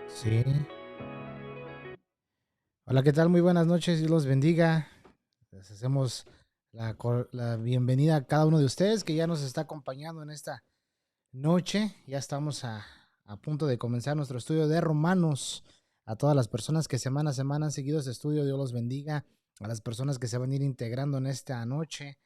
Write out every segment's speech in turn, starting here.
Sí. Hola, ¿qué tal? Muy buenas noches, Dios los bendiga. Les hacemos la bienvenida a cada uno de ustedes que ya nos está acompañando en esta noche. Ya estamos a punto de comenzar nuestro estudio de Romanos. A todas las personas que semana a semana han seguido este estudio, Dios los bendiga. A las personas que se van a ir integrando en esta noche,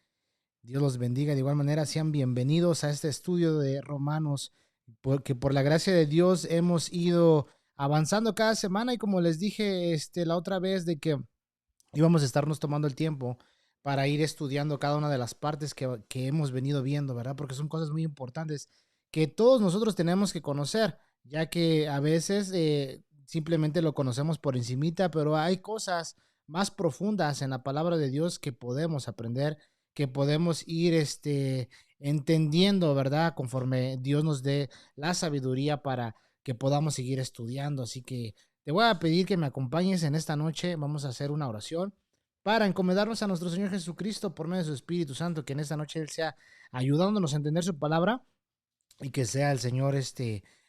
Dios los bendiga. De igual manera, sean bienvenidos a este estudio de Romanos, porque por la gracia de Dios hemos ido avanzando cada semana y como les dije la otra vez de que íbamos a estarnos tomando el tiempo para ir estudiando cada una de las partes que hemos venido viendo, ¿verdad? Porque son cosas muy importantes que todos nosotros tenemos que conocer, ya que a veces simplemente lo conocemos por encimita, pero hay cosas más profundas en la palabra de Dios que podemos aprender, que podemos ir entendiendo, ¿verdad? Conforme Dios nos dé la sabiduría para que podamos seguir estudiando. Así que te voy a pedir que me acompañes en esta noche. Vamos a hacer una oración para encomendarnos a nuestro Señor Jesucristo por medio de su Espíritu Santo, que en esta noche Él sea ayudándonos a entender su palabra y que sea el Señor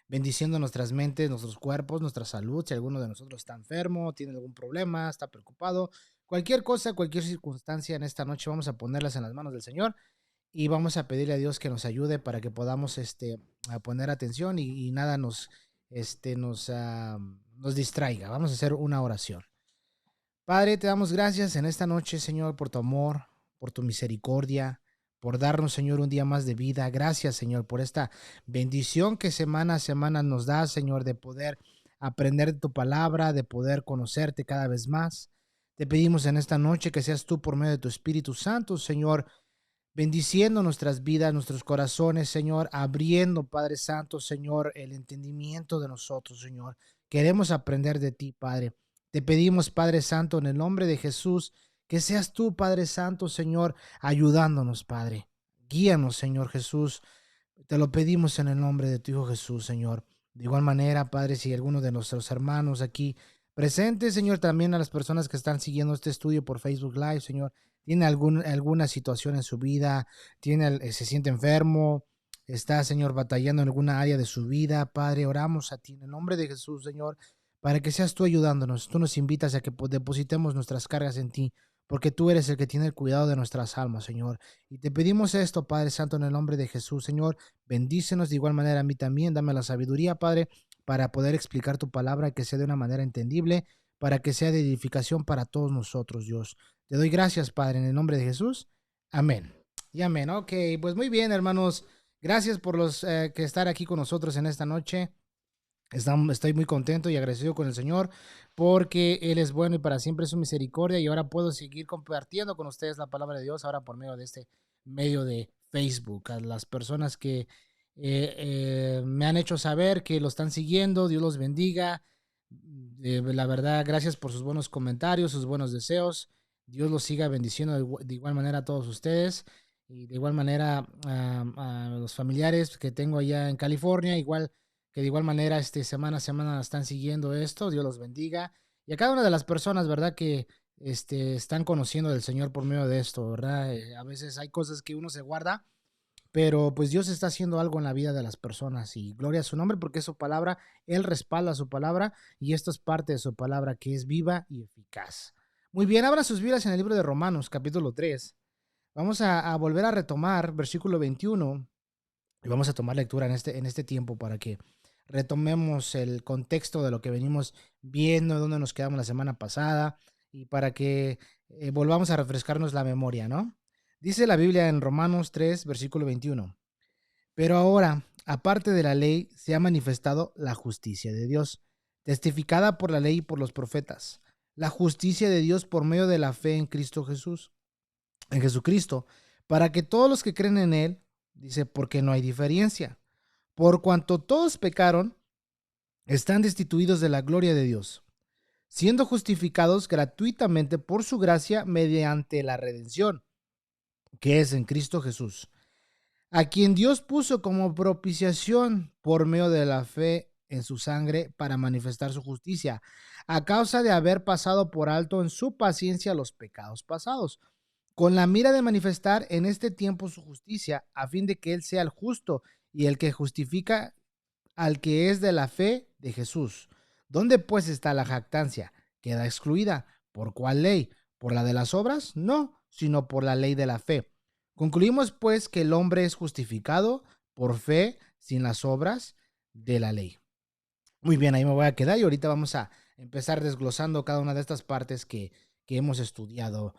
bendiciendo nuestras mentes, nuestros cuerpos, nuestra salud. Si alguno de nosotros está enfermo, tiene algún problema, está preocupado, cualquier cosa, cualquier circunstancia en esta noche, vamos a ponerlas en las manos del Señor y vamos a pedirle a Dios que nos ayude para que podamos a poner atención y nada nos distraiga. Vamos a hacer una oración. Padre, te damos gracias en esta noche, Señor, por tu amor, por tu misericordia, por darnos, Señor, un día más de vida. Gracias, Señor, por esta bendición que semana a semana nos da, Señor, de poder aprender de tu palabra, de poder conocerte cada vez más. Te pedimos en esta noche que seas tú por medio de tu Espíritu Santo, Señor, bendiciendo nuestras vidas, nuestros corazones, Señor, abriendo, Padre Santo, Señor, el entendimiento de nosotros, Señor. Queremos aprender de ti, Padre. Te pedimos, Padre Santo, en el nombre de Jesús, que seas tú, Padre Santo, Señor, ayudándonos, Padre. Guíanos, Señor Jesús. Te lo pedimos en el nombre de tu Hijo Jesús, Señor. De igual manera, Padre, si alguno de nuestros hermanos aquí presentes, Señor, también a las personas que están siguiendo este estudio por Facebook Live, Señor, tiene alguna situación en su vida, se siente enfermo, está, Señor, batallando en alguna área de su vida, Padre, oramos a ti en el nombre de Jesús, Señor, para que seas tú ayudándonos. Tú nos invitas a que depositemos nuestras cargas en ti, porque tú eres el que tiene el cuidado de nuestras almas, Señor. Y te pedimos esto, Padre Santo, en el nombre de Jesús, Señor. Bendícenos de igual manera a mí también. Dame la sabiduría, Padre, para poder explicar tu palabra y que sea de una manera entendible, para que sea de edificación para todos nosotros, Dios. Te doy gracias, Padre, en el nombre de Jesús. Amén. Y amén. Ok, pues muy bien, hermanos. Gracias por los que estar aquí con nosotros en esta noche. Estoy muy contento y agradecido con el Señor porque Él es bueno y para siempre es su misericordia y ahora puedo seguir compartiendo con ustedes la palabra de Dios ahora por medio de este medio de Facebook. A las personas que me han hecho saber que lo están siguiendo, Dios los bendiga. La verdad, gracias por sus buenos comentarios, sus buenos deseos. Dios los siga bendiciendo de igual manera a todos ustedes y de igual manera a los familiares que tengo allá en California, igual que de igual manera semana a semana están siguiendo esto, Dios los bendiga. Y a cada una de las personas, ¿verdad? Que están conociendo del Señor por medio de esto, ¿verdad? A veces hay cosas que uno se guarda, pero pues Dios está haciendo algo en la vida de las personas y gloria a su nombre porque es su palabra, Él respalda su palabra y esto es parte de su palabra que es viva y eficaz. Muy bien, abran sus vidas en el libro de Romanos, capítulo 3. Vamos a volver a retomar versículo 21 y vamos a tomar lectura en este tiempo para que retomemos el contexto de lo que venimos viendo, dónde nos quedamos la semana pasada y para que volvamos a refrescarnos la memoria, ¿no? Dice la Biblia en Romanos 3, versículo 21. Pero ahora, aparte de la ley, se ha manifestado la justicia de Dios, testificada por la ley y por los profetas. La justicia de Dios por medio de la fe en Cristo Jesús, en Jesucristo, para que todos los que creen en Él, dice, porque no hay diferencia. Por cuanto todos pecaron, están destituidos de la gloria de Dios, siendo justificados gratuitamente por su gracia mediante la redención, que es en Cristo Jesús, a quien Dios puso como propiciación por medio de la fe en su sangre para manifestar su justicia, a causa de haber pasado por alto en su paciencia los pecados pasados, con la mira de manifestar en este tiempo su justicia, a fin de que Él sea el justo y el que justifica al que es de la fe de Jesús. ¿Dónde pues está la jactancia? Queda excluida. ¿Por cuál ley? ¿Por la de las obras? No, sino por la ley de la fe. Concluimos pues que el hombre es justificado por fe sin las obras de la ley. Muy bien, ahí me voy a quedar y ahorita vamos a empezar desglosando cada una de estas partes que hemos estudiado.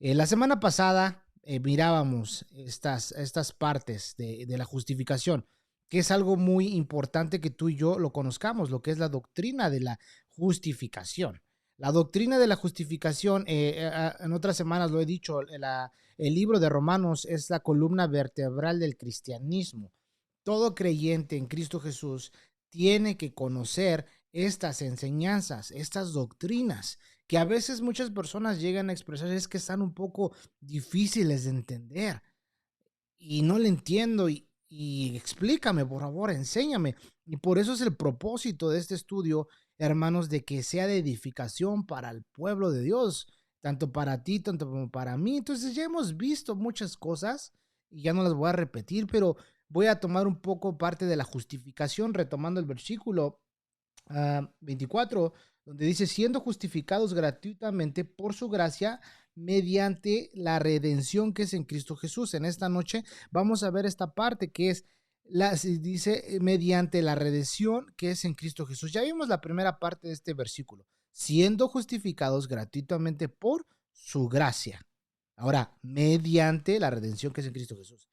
La semana pasada mirábamos estas partes de la justificación, que es algo muy importante que tú y yo lo conozcamos, lo que es la doctrina de la justificación. La doctrina de la justificación, en otras semanas lo he dicho, el libro de Romanos es la columna vertebral del cristianismo. Todo creyente en Cristo Jesús tiene que conocer estas enseñanzas, estas doctrinas, que a veces muchas personas llegan a expresar es que están un poco difíciles de entender y no le entiendo y explícame, por favor, enséñame. Y por eso es el propósito de este estudio, hermanos, de que sea de edificación para el pueblo de Dios, tanto para ti, tanto como para mí. Entonces ya hemos visto muchas cosas y ya no las voy a repetir, pero voy a tomar un poco parte de la justificación, retomando el versículo 24, donde dice, siendo justificados gratuitamente por su gracia, mediante la redención que es en Cristo Jesús. En esta noche vamos a ver esta parte que es, dice, mediante la redención que es en Cristo Jesús. Ya vimos la primera parte de este versículo, siendo justificados gratuitamente por su gracia. Ahora, mediante la redención que es en Cristo Jesús.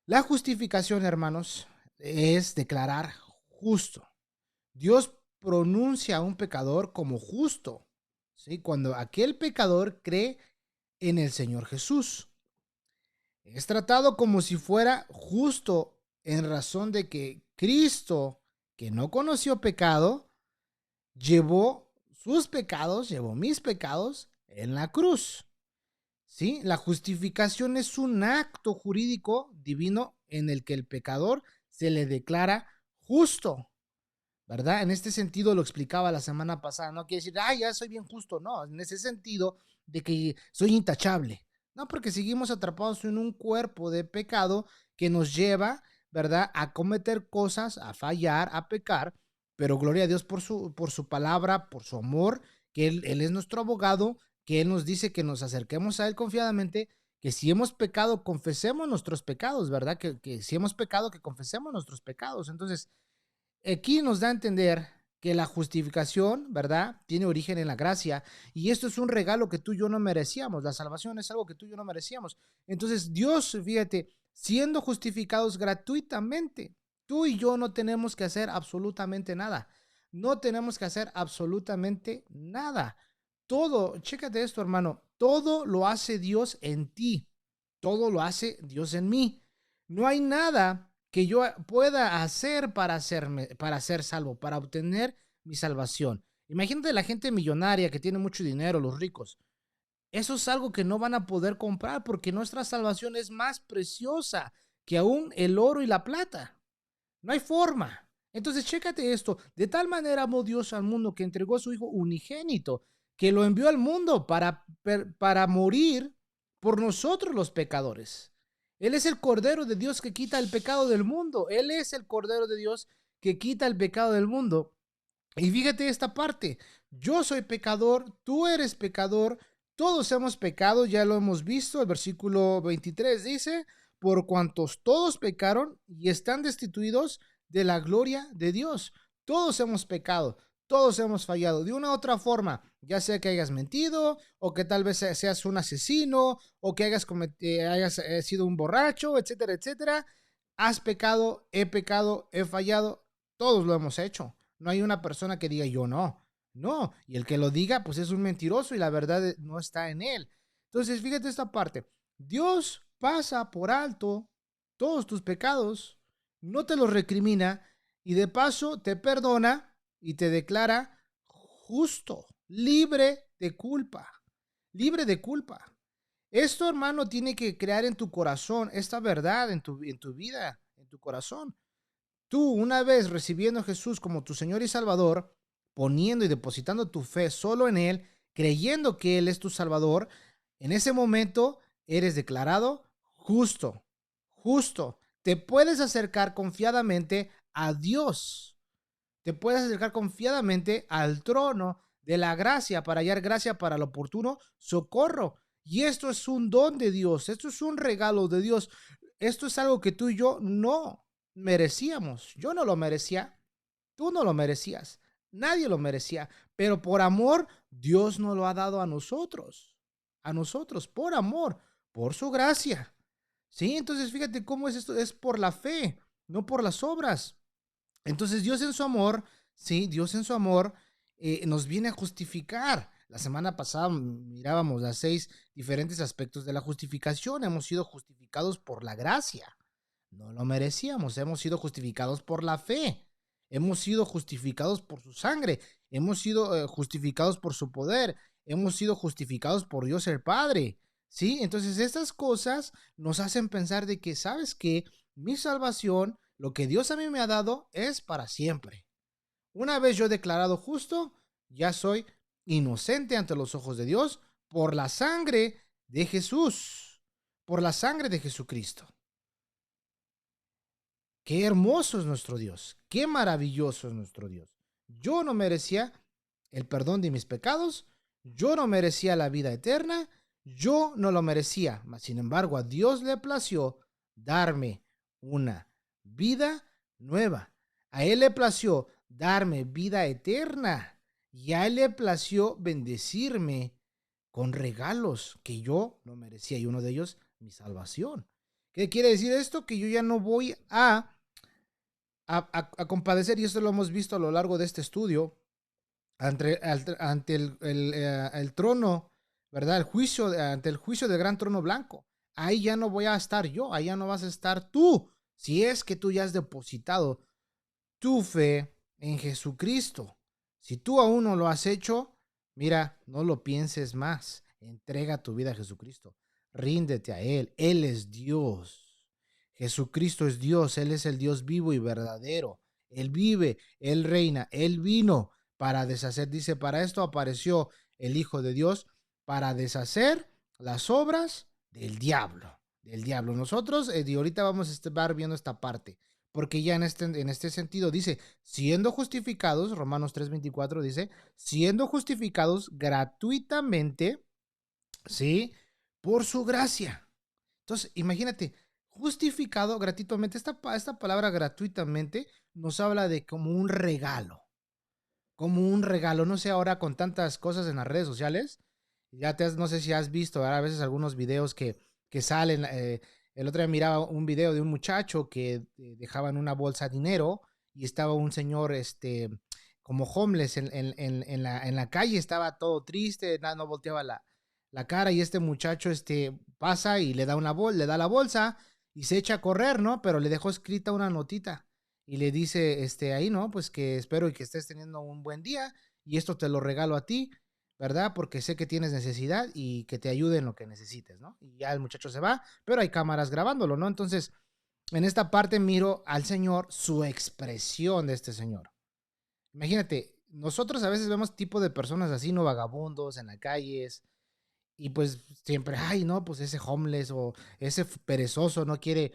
La justificación, hermanos, es declarar justo. Dios pronuncia a un pecador como justo, ¿sí? Cuando aquel pecador cree en el Señor Jesús. Es tratado como si fuera justo en razón de que Cristo, que no conoció pecado, llevó sus pecados, llevó mis pecados en la cruz. ¿Sí? La justificación es un acto jurídico divino en el que el pecador se le declara justo. ¿Verdad? En este sentido lo explicaba la semana pasada, no quiere decir, ya soy bien justo, no, en ese sentido de que soy intachable, no, porque seguimos atrapados en un cuerpo de pecado que nos lleva, ¿verdad?, a cometer cosas, a fallar, a pecar, pero gloria a Dios por su palabra, por su amor, que él es nuestro abogado, que Él nos dice que nos acerquemos a Él confiadamente, que si hemos pecado, confesemos nuestros pecados, ¿verdad? Que si hemos pecado, que confesemos nuestros pecados. Entonces, aquí nos da a entender que la justificación, ¿verdad?, tiene origen en la gracia, y esto es un regalo que tú y yo no merecíamos. La salvación es algo que tú y yo no merecíamos. Entonces, Dios, fíjate, siendo justificados gratuitamente, tú y yo no tenemos que hacer absolutamente nada. No tenemos que hacer absolutamente nada. Todo, chécate esto, hermano, todo lo hace Dios en ti. Todo lo hace Dios en mí. No hay nada que yo pueda hacer para ser salvo, para obtener mi salvación. Imagínate la gente millonaria que tiene mucho dinero, los ricos. Eso es algo que no van a poder comprar porque nuestra salvación es más preciosa que aún el oro y la plata. No hay forma. Entonces, chécate esto. De tal manera amó Dios al mundo que entregó a su Hijo unigénito, que lo envió al mundo para morir por nosotros los pecadores. Él es el Cordero de Dios que quita el pecado del mundo. Él es el Cordero de Dios que quita el pecado del mundo. Y fíjate esta parte. Yo soy pecador, tú eres pecador, todos hemos pecado, ya lo hemos visto. El versículo 23 dice, por cuantos todos pecaron y están destituidos de la gloria de Dios. Todos hemos pecado, todos hemos fallado de una u otra forma, ya sea que hayas mentido o que tal vez seas un asesino o que hayas sido un borracho, etcétera, etcétera. Has pecado, he fallado, todos lo hemos hecho. No hay una persona que diga yo no. No, y el que lo diga pues es un mentiroso y la verdad no está en él. Entonces fíjate esta parte. Dios pasa por alto todos tus pecados, no te los recrimina y de paso te perdona y te declara justo, libre de culpa, libre de culpa. Esto, hermano, tiene que crear en tu corazón esta verdad en tu vida, en tu corazón. Tú, una vez recibiendo a Jesús como tu Señor y Salvador, poniendo y depositando tu fe solo en Él, creyendo que Él es tu Salvador, en ese momento eres declarado justo, justo. Te puedes acercar confiadamente a Dios. te puedes acercar confiadamente al trono de la gracia para hallar gracia para el oportuno socorro. Y esto es un don de Dios, esto es un regalo de Dios, esto es algo que tú y yo no merecíamos. Yo no lo merecía, tú no lo merecías, nadie lo merecía, pero por amor Dios nos lo ha dado a nosotros, por amor, por su gracia. Sí, entonces fíjate cómo es esto, es por la fe, no por las obras. Entonces Dios en su amor, sí, Dios en su amor nos viene a justificar. La semana pasada mirábamos las 6 diferentes aspectos de la justificación. Hemos sido justificados por la gracia. No lo merecíamos. Hemos sido justificados por la fe. Hemos sido justificados por su sangre. Hemos sido justificados por su poder. Hemos sido justificados por Dios el Padre. ¿Sí? Entonces estas cosas nos hacen pensar de que, ¿sabes qué? Mi salvación, lo que Dios a mí me ha dado, es para siempre. Una vez yo he declarado justo, ya soy inocente ante los ojos de Dios por la sangre de Jesús, por la sangre de Jesucristo. Qué hermoso es nuestro Dios, qué maravilloso es nuestro Dios. Yo no merecía el perdón de mis pecados, yo no merecía la vida eterna, yo no lo merecía, mas sin embargo a Dios le plació darme una vida nueva. A Él le plació darme vida eterna y a Él le plació bendecirme con regalos que yo no merecía y uno de ellos mi salvación. ¿Qué quiere decir esto? Que yo ya no voy a compadecer, y esto lo hemos visto a lo largo de este estudio, ante el trono, ¿verdad? Ante el juicio del gran trono blanco. Ahí ya no voy a estar yo, ahí ya no vas a estar tú, si es que tú ya has depositado tu fe en Jesucristo. Si tú aún no lo has hecho, mira, no lo pienses más. Entrega tu vida a Jesucristo. Ríndete a Él. Él es Dios. Jesucristo es Dios. Él es el Dios vivo y verdadero. Él vive, Él reina, Él vino para deshacer. Dice, para esto apareció el Hijo de Dios, para deshacer las obras del diablo. Del diablo. Nosotros, y ahorita vamos a estar viendo esta parte. Porque ya en este sentido dice, siendo justificados, Romanos 3:24 dice, siendo justificados gratuitamente, ¿sí? Por su gracia. Entonces, imagínate, justificado gratuitamente, esta palabra gratuitamente nos habla de como un regalo, no sé, ahora con tantas cosas en las redes sociales, no sé si has visto a veces algunos videos que salen, el otro día miraba un video de un muchacho que dejaba en una bolsa dinero y estaba un señor, como homeless en la calle, estaba todo triste, no volteaba la cara y este muchacho, pasa y le da le da la bolsa y se echa a correr, ¿no? Pero le dejó escrita una notita y le dice, ahí, ¿no? Pues que espero y que estés teniendo un buen día y esto te lo regalo a ti, ¿verdad? Porque sé que tienes necesidad y que te ayude en lo que necesites, ¿no? Y ya el muchacho se va, pero hay cámaras grabándolo, ¿no? Entonces, en esta parte miro al Señor, su expresión de este Señor. Imagínate, nosotros a veces vemos tipo de personas así, no, vagabundos en las calles, y pues siempre, ay, no, pues ese homeless o ese perezoso no quiere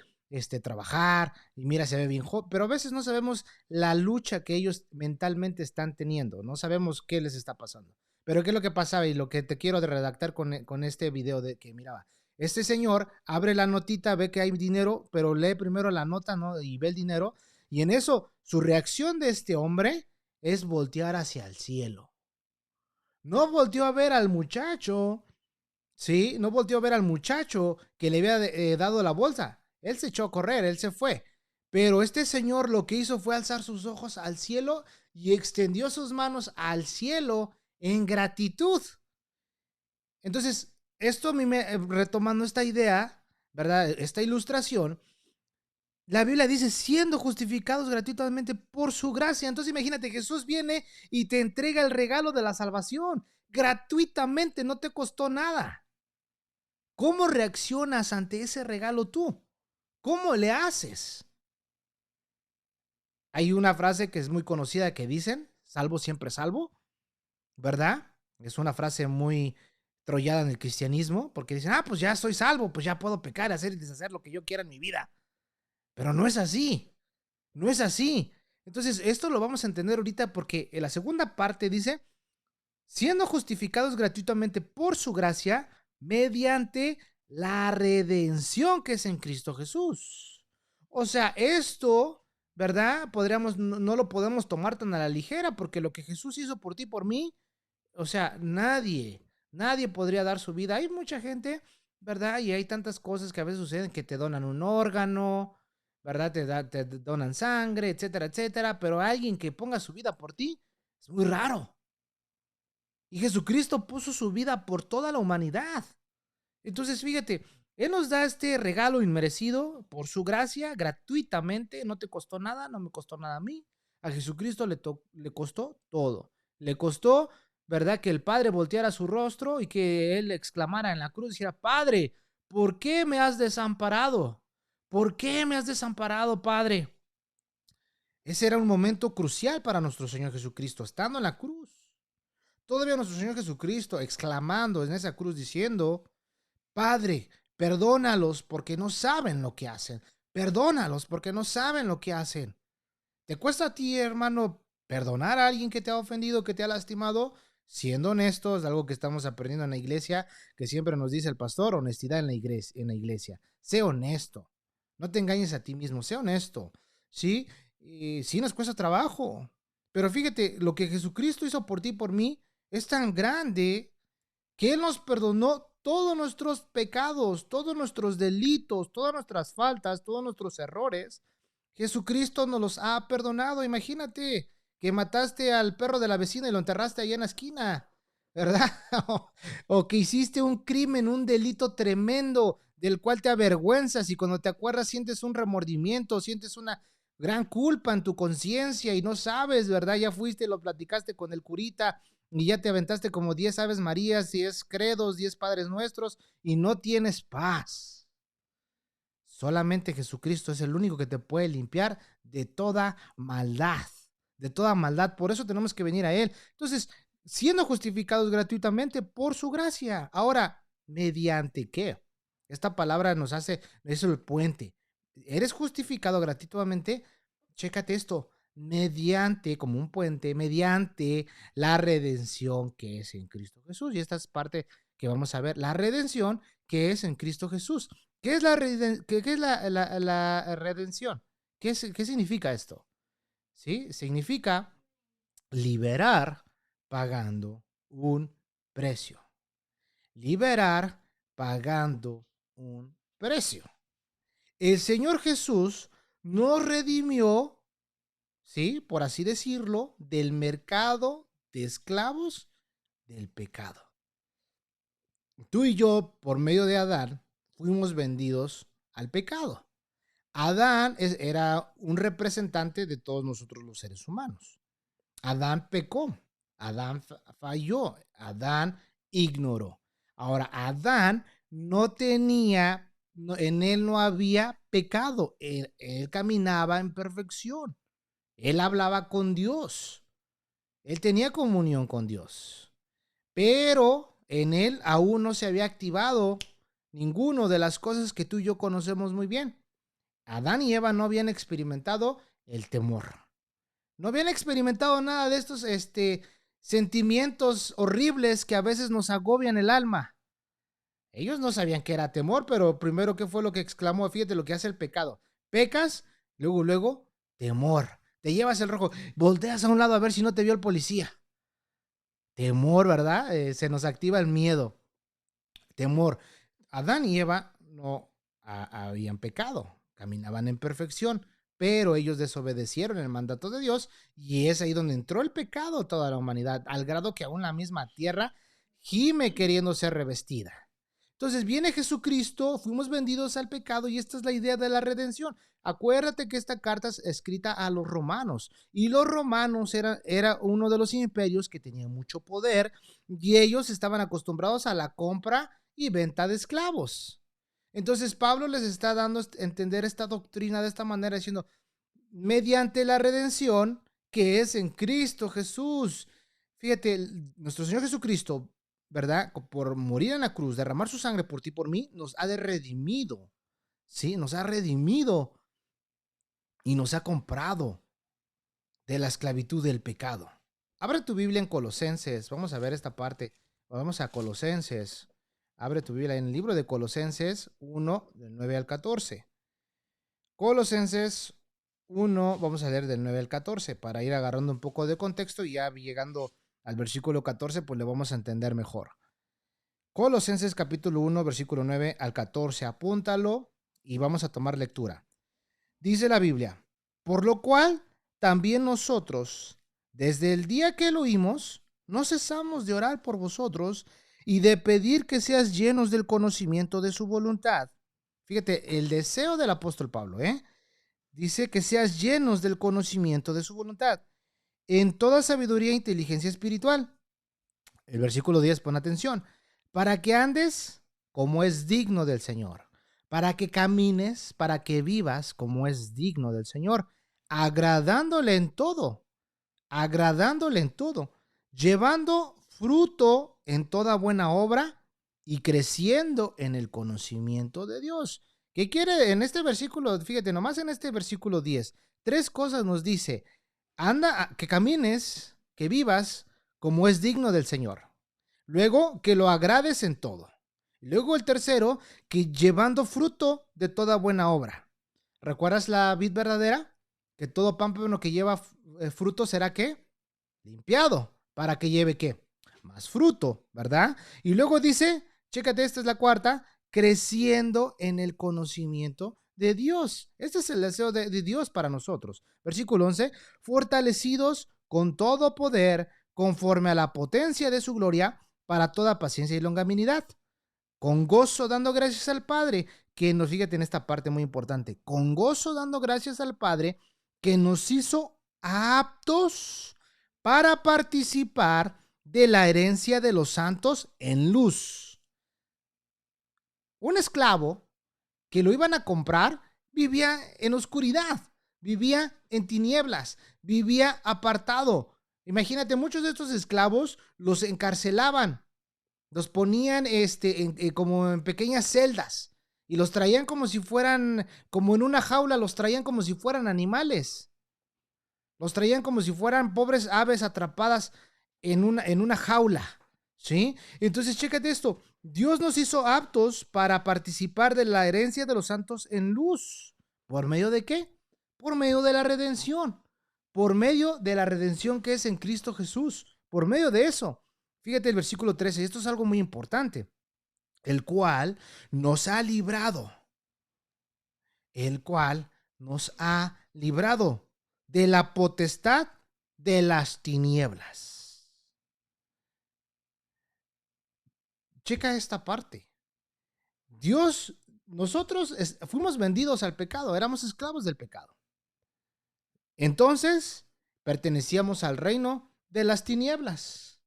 trabajar y mira, se ve bien joven, pero a veces no sabemos la lucha que ellos mentalmente están teniendo, no sabemos qué les está pasando. Pero qué es lo que pasaba y lo que te quiero de redactar con este video de que miraba. Este señor abre la notita, ve que hay dinero, pero lee primero la nota, ¿no? Y ve el dinero. Y en eso, su reacción de este hombre es voltear hacia el cielo. No volteó a ver al muchacho, ¿sí? No volteó a ver al muchacho que le había dado la bolsa. Él se echó a correr, él se fue. Pero este señor lo que hizo fue alzar sus ojos al cielo y extendió sus manos al cielo en gratitud. Entonces, esto a mí retomando esta idea, ¿verdad? Esta ilustración, la Biblia dice, siendo justificados gratuitamente por su gracia. Entonces imagínate, Jesús viene y te entrega el regalo de la salvación. Gratuitamente, no te costó nada. ¿Cómo reaccionas ante ese regalo tú? ¿Cómo le haces? Hay una frase que es muy conocida que dicen, salvo siempre salvo, ¿verdad? Es una frase muy trollada en el cristianismo, porque dicen, pues ya soy salvo, pues ya puedo pecar, hacer y deshacer lo que yo quiera en mi vida. Pero no es así, no es así. Entonces, esto lo vamos a entender ahorita porque en la segunda parte dice, siendo justificados gratuitamente por su gracia, mediante la redención que es en Cristo Jesús. O sea, esto, ¿verdad? No lo podemos tomar tan a la ligera, porque lo que Jesús hizo por ti, por mí, o sea, nadie podría dar su vida. Hay mucha gente, ¿verdad? Y hay tantas cosas que a veces suceden que te donan un órgano, ¿verdad? Te donan sangre, etcétera, etcétera. Pero alguien que ponga su vida por ti es muy raro. Y Jesucristo puso su vida por toda la humanidad. Entonces, fíjate, Él nos da este regalo inmerecido por su gracia, gratuitamente, no te costó nada, no me costó nada a mí. A Jesucristo le costó todo. Le costó, ¿verdad? Que el Padre volteara su rostro y que Él exclamara en la cruz, dijera, Padre, ¿por qué me has desamparado? ¿Por qué me has desamparado, Padre? Ese era un momento crucial para nuestro Señor Jesucristo, estando en la cruz. Todavía nuestro Señor Jesucristo exclamando en esa cruz diciendo, Padre, perdónalos porque no saben lo que hacen. Perdónalos porque no saben lo que hacen. ¿Te cuesta a ti, hermano, perdonar a alguien que te ha ofendido, que te ha lastimado? Siendo honestos, algo que estamos aprendiendo en la iglesia, que siempre nos dice el pastor, honestidad en la iglesia. Sé honesto. No te engañes a ti mismo, sé honesto. ¿Sí? Sí nos cuesta trabajo. Pero fíjate, lo que Jesucristo hizo por ti y por mí es tan grande que Él nos perdonó todos nuestros pecados, todos nuestros delitos, todas nuestras faltas, todos nuestros errores. Jesucristo nos los ha perdonado. Imagínate que mataste al perro de la vecina y lo enterraste allá en la esquina, ¿verdad? O que hiciste un crimen, un delito tremendo del cual te avergüenzas y cuando te acuerdas sientes un remordimiento, sientes una gran culpa en tu conciencia y no sabes, ¿verdad? Ya fuiste y lo platicaste con el curita y ya te aventaste como 10 Aves Marías, 10 credos, 10 Padres Nuestros y no tienes paz. Solamente Jesucristo es el único que te puede limpiar de toda maldad, de toda maldad. Por eso tenemos que venir a Él. Entonces, siendo justificados gratuitamente por su gracia. Ahora, ¿mediante qué? Esta palabra nos hace, es el puente. Eres justificado gratuitamente. Chécate esto, mediante, como un puente, mediante la redención que es en Cristo Jesús. Y esta es parte que vamos a ver, la redención que es en Cristo Jesús. ¿Qué es la redención? ¿Qué significa esto? ¿Sí? Significa liberar pagando un precio. Liberar pagando un precio. El Señor Jesús nos redimió, ¿sí? Por así decirlo, del mercado de esclavos del pecado. Tú y yo, por medio de Adán, fuimos vendidos al pecado. Adán era un representante de todos nosotros los seres humanos. Adán pecó, Adán falló, Adán ignoró. Ahora, Adán no tenía, en él no había pecado, él caminaba en perfección, él hablaba con Dios, él tenía comunión con Dios, pero en él aún no se había activado ninguno de las cosas que tú y yo conocemos muy bien. Adán y Eva no habían experimentado el temor. No habían experimentado nada de estos sentimientos horribles que a veces nos agobian el alma. Ellos no sabían que era temor, pero primero, ¿qué fue lo que exclamó? Fíjate lo que hace el pecado. Pecas, luego, temor. Te llevas el rojo, volteas a un lado a ver si no te vio el policía. Temor, ¿verdad? Se nos activa el miedo. Temor. Adán y Eva no habían pecado, caminaban en perfección, pero ellos desobedecieron el mandato de Dios y es ahí donde entró el pecado a toda la humanidad, al grado que aún la misma tierra gime queriendo ser revestida. Entonces viene Jesucristo, fuimos vendidos al pecado y esta es la idea de la redención. Acuérdate que esta carta es escrita a los romanos y los romanos era uno de los imperios que tenía mucho poder y ellos estaban acostumbrados a la compra y venta de esclavos. Entonces Pablo les está dando a entender esta doctrina de esta manera, diciendo, mediante la redención que es en Cristo Jesús. Fíjate, nuestro Señor Jesucristo, ¿verdad? Por morir en la cruz, derramar su sangre por ti y por mí, nos ha redimido. Sí, nos ha redimido y nos ha comprado. de la esclavitud del pecado. Abre tu Biblia en Colosenses. Vamos a ver esta parte. Vamos a Colosenses. Abre tu Biblia en el libro de Colosenses 1, del 9 al 14. Colosenses 1, vamos a leer del 9 al 14 para ir agarrando un poco de contexto y ya llegando al versículo 14, pues le vamos a entender mejor. Colosenses capítulo 1, versículo 9 al 14. Apúntalo y vamos a tomar lectura. Dice la Biblia: por lo cual también nosotros, desde el día que lo oímos, no cesamos de orar por vosotros y de pedir que seas llenos del conocimiento de su voluntad. Fíjate, el deseo del apóstol Pablo, dice que seas llenos del conocimiento de su voluntad, en toda sabiduría e inteligencia espiritual. El versículo 10, pon atención, para que andes como es digno del Señor, para que camines, para que vivas como es digno del Señor, agradándole en todo, llevando fruto en toda buena obra y creciendo en el conocimiento de Dios. ¿Qué quiere en este versículo? Fíjate, nomás en este versículo 10, tres cosas nos dice: anda, que camines, que vivas como es digno del Señor. Luego, que lo agrades en todo. Luego el tercero, que llevando fruto de toda buena obra. ¿Recuerdas la vid verdadera? Que todo pámpano que lleva fruto será ¿qué? Limpiado. ¿Para que lleve qué? Más fruto, ¿verdad? Y luego dice, chécate, esta es la cuarta, creciendo en el conocimiento de Dios. Este es el deseo de Dios para nosotros. Versículo 11, fortalecidos con todo poder, conforme a la potencia de su gloria, para toda paciencia y longanimidad, con gozo dando gracias al Padre, que nos, fíjate en esta parte muy importante, con gozo dando gracias al Padre, que nos hizo aptos para participar de la herencia de los santos en luz. Un esclavo que lo iban a comprar vivía en oscuridad, vivía en tinieblas, vivía apartado. Imagínate, muchos de estos esclavos los encarcelaban, los ponían como en pequeñas celdas y los traían como si fueran, como en una jaula, los traían como si fueran animales. Los traían como si fueran pobres aves atrapadas en una jaula, ¿sí? Entonces, chécate esto. Dios nos hizo aptos para participar de la herencia de los santos en luz. ¿Por medio de qué? Por medio de la redención. Por medio de la redención que es en Cristo Jesús. Por medio de eso. Fíjate el versículo 13. Esto es algo muy importante. El cual nos ha librado. El cual nos ha librado de la potestad de las tinieblas. Checa esta parte. Dios, nosotros fuimos vendidos al pecado, éramos esclavos del pecado. Entonces, pertenecíamos al reino de las tinieblas.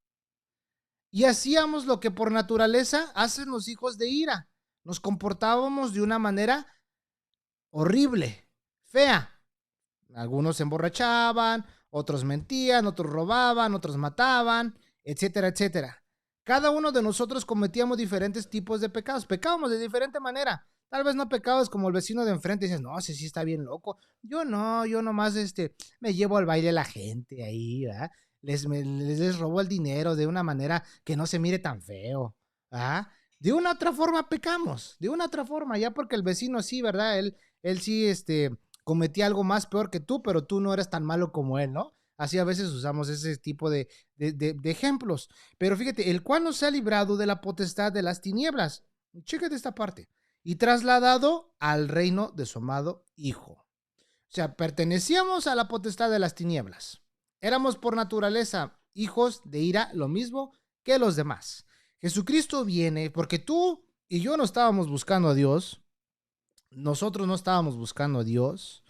Y hacíamos lo que por naturaleza hacen los hijos de ira. Nos comportábamos de una manera horrible, fea. Algunos se emborrachaban, otros mentían, otros robaban, otros mataban, etcétera, etcétera. Cada uno de nosotros cometíamos diferentes tipos de pecados. Pecábamos de diferente manera. Tal vez no pecabas como el vecino de enfrente y dices, no, ese sí está bien loco. Yo no, yo nomás me llevo al baile a la gente ahí, ¿verdad? Les robo el dinero de una manera que no se mire tan feo, ¿verdad? De una otra forma pecamos, de una otra forma, ya porque el vecino sí, ¿verdad? Él sí, cometía algo más peor que tú, pero tú no eres tan malo como él, ¿no? Así a veces usamos ese tipo de ejemplos. Pero fíjate, el cual nos ha librado de la potestad de las tinieblas. Chécate esta parte. Y trasladado al reino de su amado Hijo. O sea, pertenecíamos a la potestad de las tinieblas. Éramos por naturaleza hijos de ira, lo mismo que los demás. Jesucristo viene porque tú y yo no estábamos buscando a Dios. Nosotros no estábamos buscando a Dios.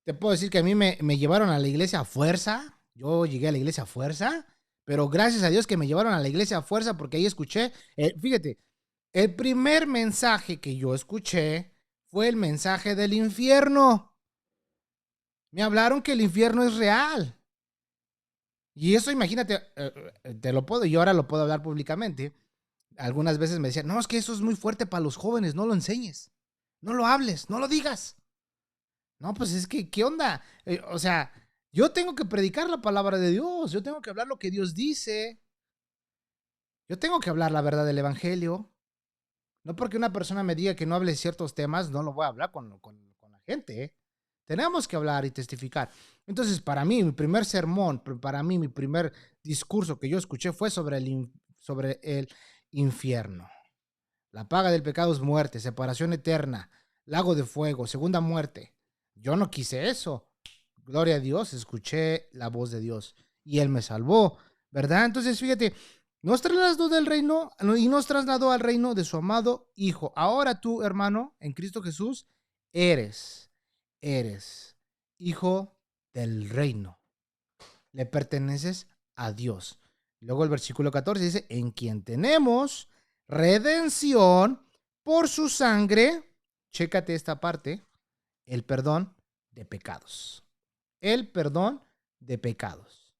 Te puedo decir que a mí me llevaron a la iglesia a fuerza. Yo llegué a la iglesia a fuerza. Pero gracias a Dios que me llevaron a la iglesia a fuerza porque ahí escuché, fíjate, el primer mensaje que yo escuché fue el mensaje del infierno. Me hablaron que el infierno es real. Y eso, imagínate, te lo puedo, yo ahora lo puedo hablar públicamente. Algunas veces me decían, no, es que eso es muy fuerte para los jóvenes, no lo enseñes. No lo hables, no lo digas. No, pues es que, ¿qué onda? O sea, Yo tengo que predicar la palabra de Dios, yo tengo que hablar lo que Dios dice, yo tengo que hablar la verdad del evangelio. No porque una persona me diga que no hable ciertos temas, no lo voy a hablar con la gente, ¿eh? Tenemos que hablar y testificar. Entonces, para mí, mi primer sermón, para mí, mi primer discurso que yo escuché fue sobre el infierno. La paga del pecado es muerte, separación eterna, lago de fuego, segunda muerte. Yo no quise eso. Gloria a Dios, escuché la voz de Dios y Él me salvó, ¿verdad? Entonces, fíjate, nos trasladó del reino y nos trasladó al reino de su amado Hijo. Ahora tú, hermano, en Cristo Jesús, eres hijo del reino. Le perteneces a Dios. Luego el versículo 14 dice, en quien tenemos redención por su sangre, chécate esta parte, el perdón de pecados. El perdón de pecados.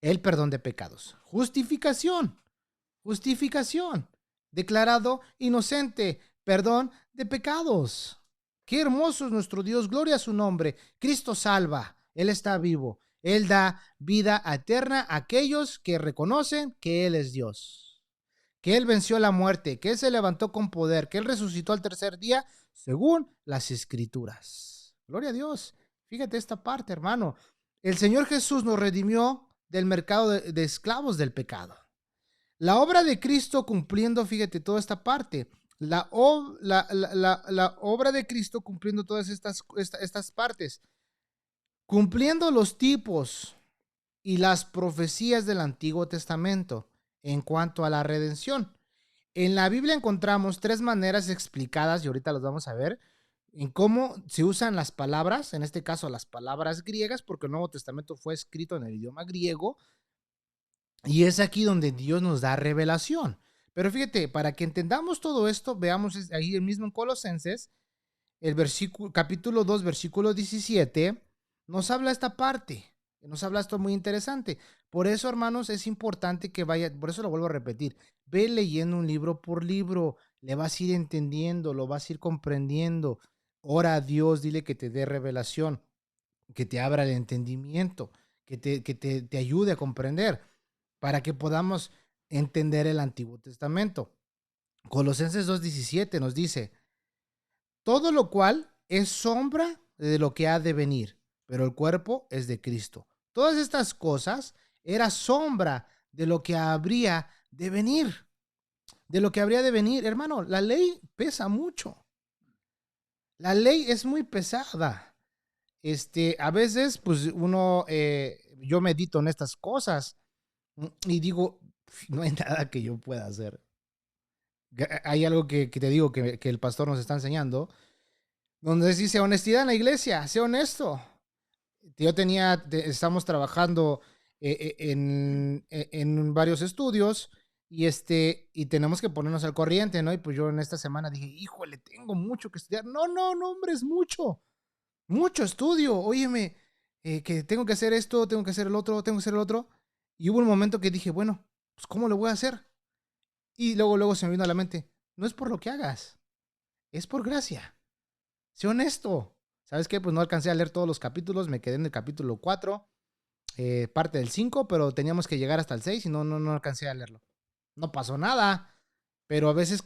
El perdón de pecados. Justificación. Justificación. Declarado inocente. Perdón de pecados. Qué hermoso es nuestro Dios. Gloria a su nombre. Cristo salva. Él está vivo. Él da vida eterna a aquellos que reconocen que Él es Dios. Que Él venció la muerte. Que Él se levantó con poder. Que Él resucitó al tercer día según las Escrituras. Gloria a Dios. Fíjate esta parte, hermano. El Señor Jesús nos redimió del mercado de esclavos del pecado. La obra de Cristo cumpliendo, fíjate, toda esta parte. La obra de Cristo cumpliendo todas estas partes. Cumpliendo los tipos y las profecías del Antiguo Testamento en cuanto a la redención. En la Biblia encontramos tres maneras explicadas, y ahorita las vamos a ver, en cómo se usan las palabras, en este caso las palabras griegas, porque el Nuevo Testamento fue escrito en el idioma griego, y es aquí donde Dios nos da revelación. Pero fíjate, para que entendamos todo esto, veamos ahí mismo en Colosenses, el capítulo 2, versículo 17, nos habla esta parte, nos habla esto muy interesante. Por eso, hermanos, es importante que vaya, por eso lo vuelvo a repetir, ve leyendo un libro por libro, le vas a ir entendiendo, lo vas a ir comprendiendo. Ora a Dios, dile que te dé revelación, que te abra el entendimiento, que te ayude a comprender, para que podamos entender el Antiguo Testamento. Colosenses 2:17 nos dice, todo lo cual es sombra de lo que ha de venir, pero el cuerpo es de Cristo. Todas estas cosas era sombra de lo que habría de venir. De lo que habría de venir. Hermano, la ley pesa mucho. La ley es muy pesada. A veces, pues yo medito en estas cosas y digo, no hay nada que yo pueda hacer. Hay algo que te digo que el pastor nos está enseñando, donde dice honestidad en la iglesia, sé honesto. Estamos trabajando en varios estudios y tenemos que ponernos al corriente, ¿no? Y pues yo en esta semana dije, híjole, tengo mucho que estudiar. No, hombre, es mucho estudio. Óyeme, que tengo que hacer esto, tengo que hacer el otro, tengo que hacer el otro. Y hubo un momento que dije, bueno, pues ¿cómo lo voy a hacer? Y luego se me vino a la mente, no es por lo que hagas, es por gracia. Sé honesto. ¿Sabes qué? Pues no alcancé a leer todos los capítulos, me quedé en el capítulo 4, parte del 5, pero teníamos que llegar hasta el 6 y no alcancé a leerlo. No pasó nada, pero a veces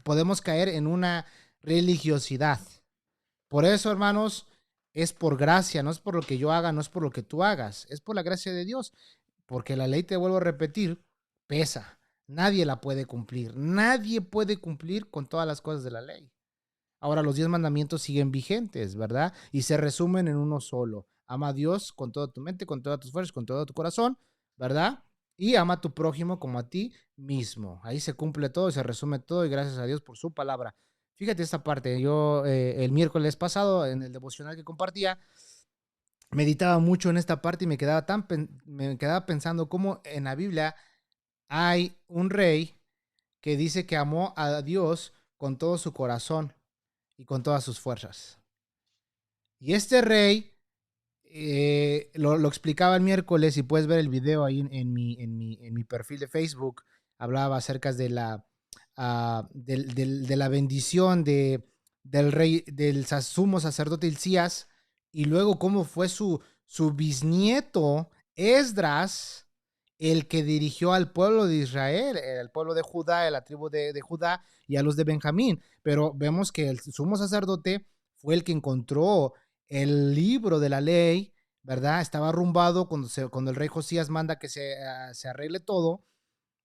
podemos caer en una religiosidad. Por eso, hermanos, es por gracia, no es por lo que yo haga, no es por lo que tú hagas, es por la gracia de Dios. Porque la ley, te vuelvo a repetir, pesa. Nadie la puede cumplir. Nadie puede cumplir con todas las cosas de la ley. Ahora los 10 mandamientos siguen vigentes, ¿verdad? Y se resumen en uno solo. Ama a Dios con toda tu mente, con todas tus fuerzas, con todo tu corazón, ¿verdad? Y ama a tu prójimo como a ti mismo. Ahí se cumple todo, se resume todo y gracias a Dios por su palabra. Fíjate esta parte, yo el miércoles pasado en el devocional que compartía, meditaba mucho en esta parte y me quedaba pensando cómo en la Biblia hay un rey que dice que amó a Dios con todo su corazón y con todas sus fuerzas. Y este rey lo explicaba el miércoles y puedes ver el video ahí en mi perfil de Facebook. Hablaba acerca de de la bendición del rey, del sumo sacerdote Hilcías y luego cómo fue su bisnieto, Esdras, el que dirigió al pueblo de Israel, el pueblo de Judá, la tribu de Judá y a los de Benjamín. Pero vemos que el sumo sacerdote fue el que encontró el libro de la ley, ¿verdad? Estaba arrumbado cuando el rey Josías manda que se arregle todo,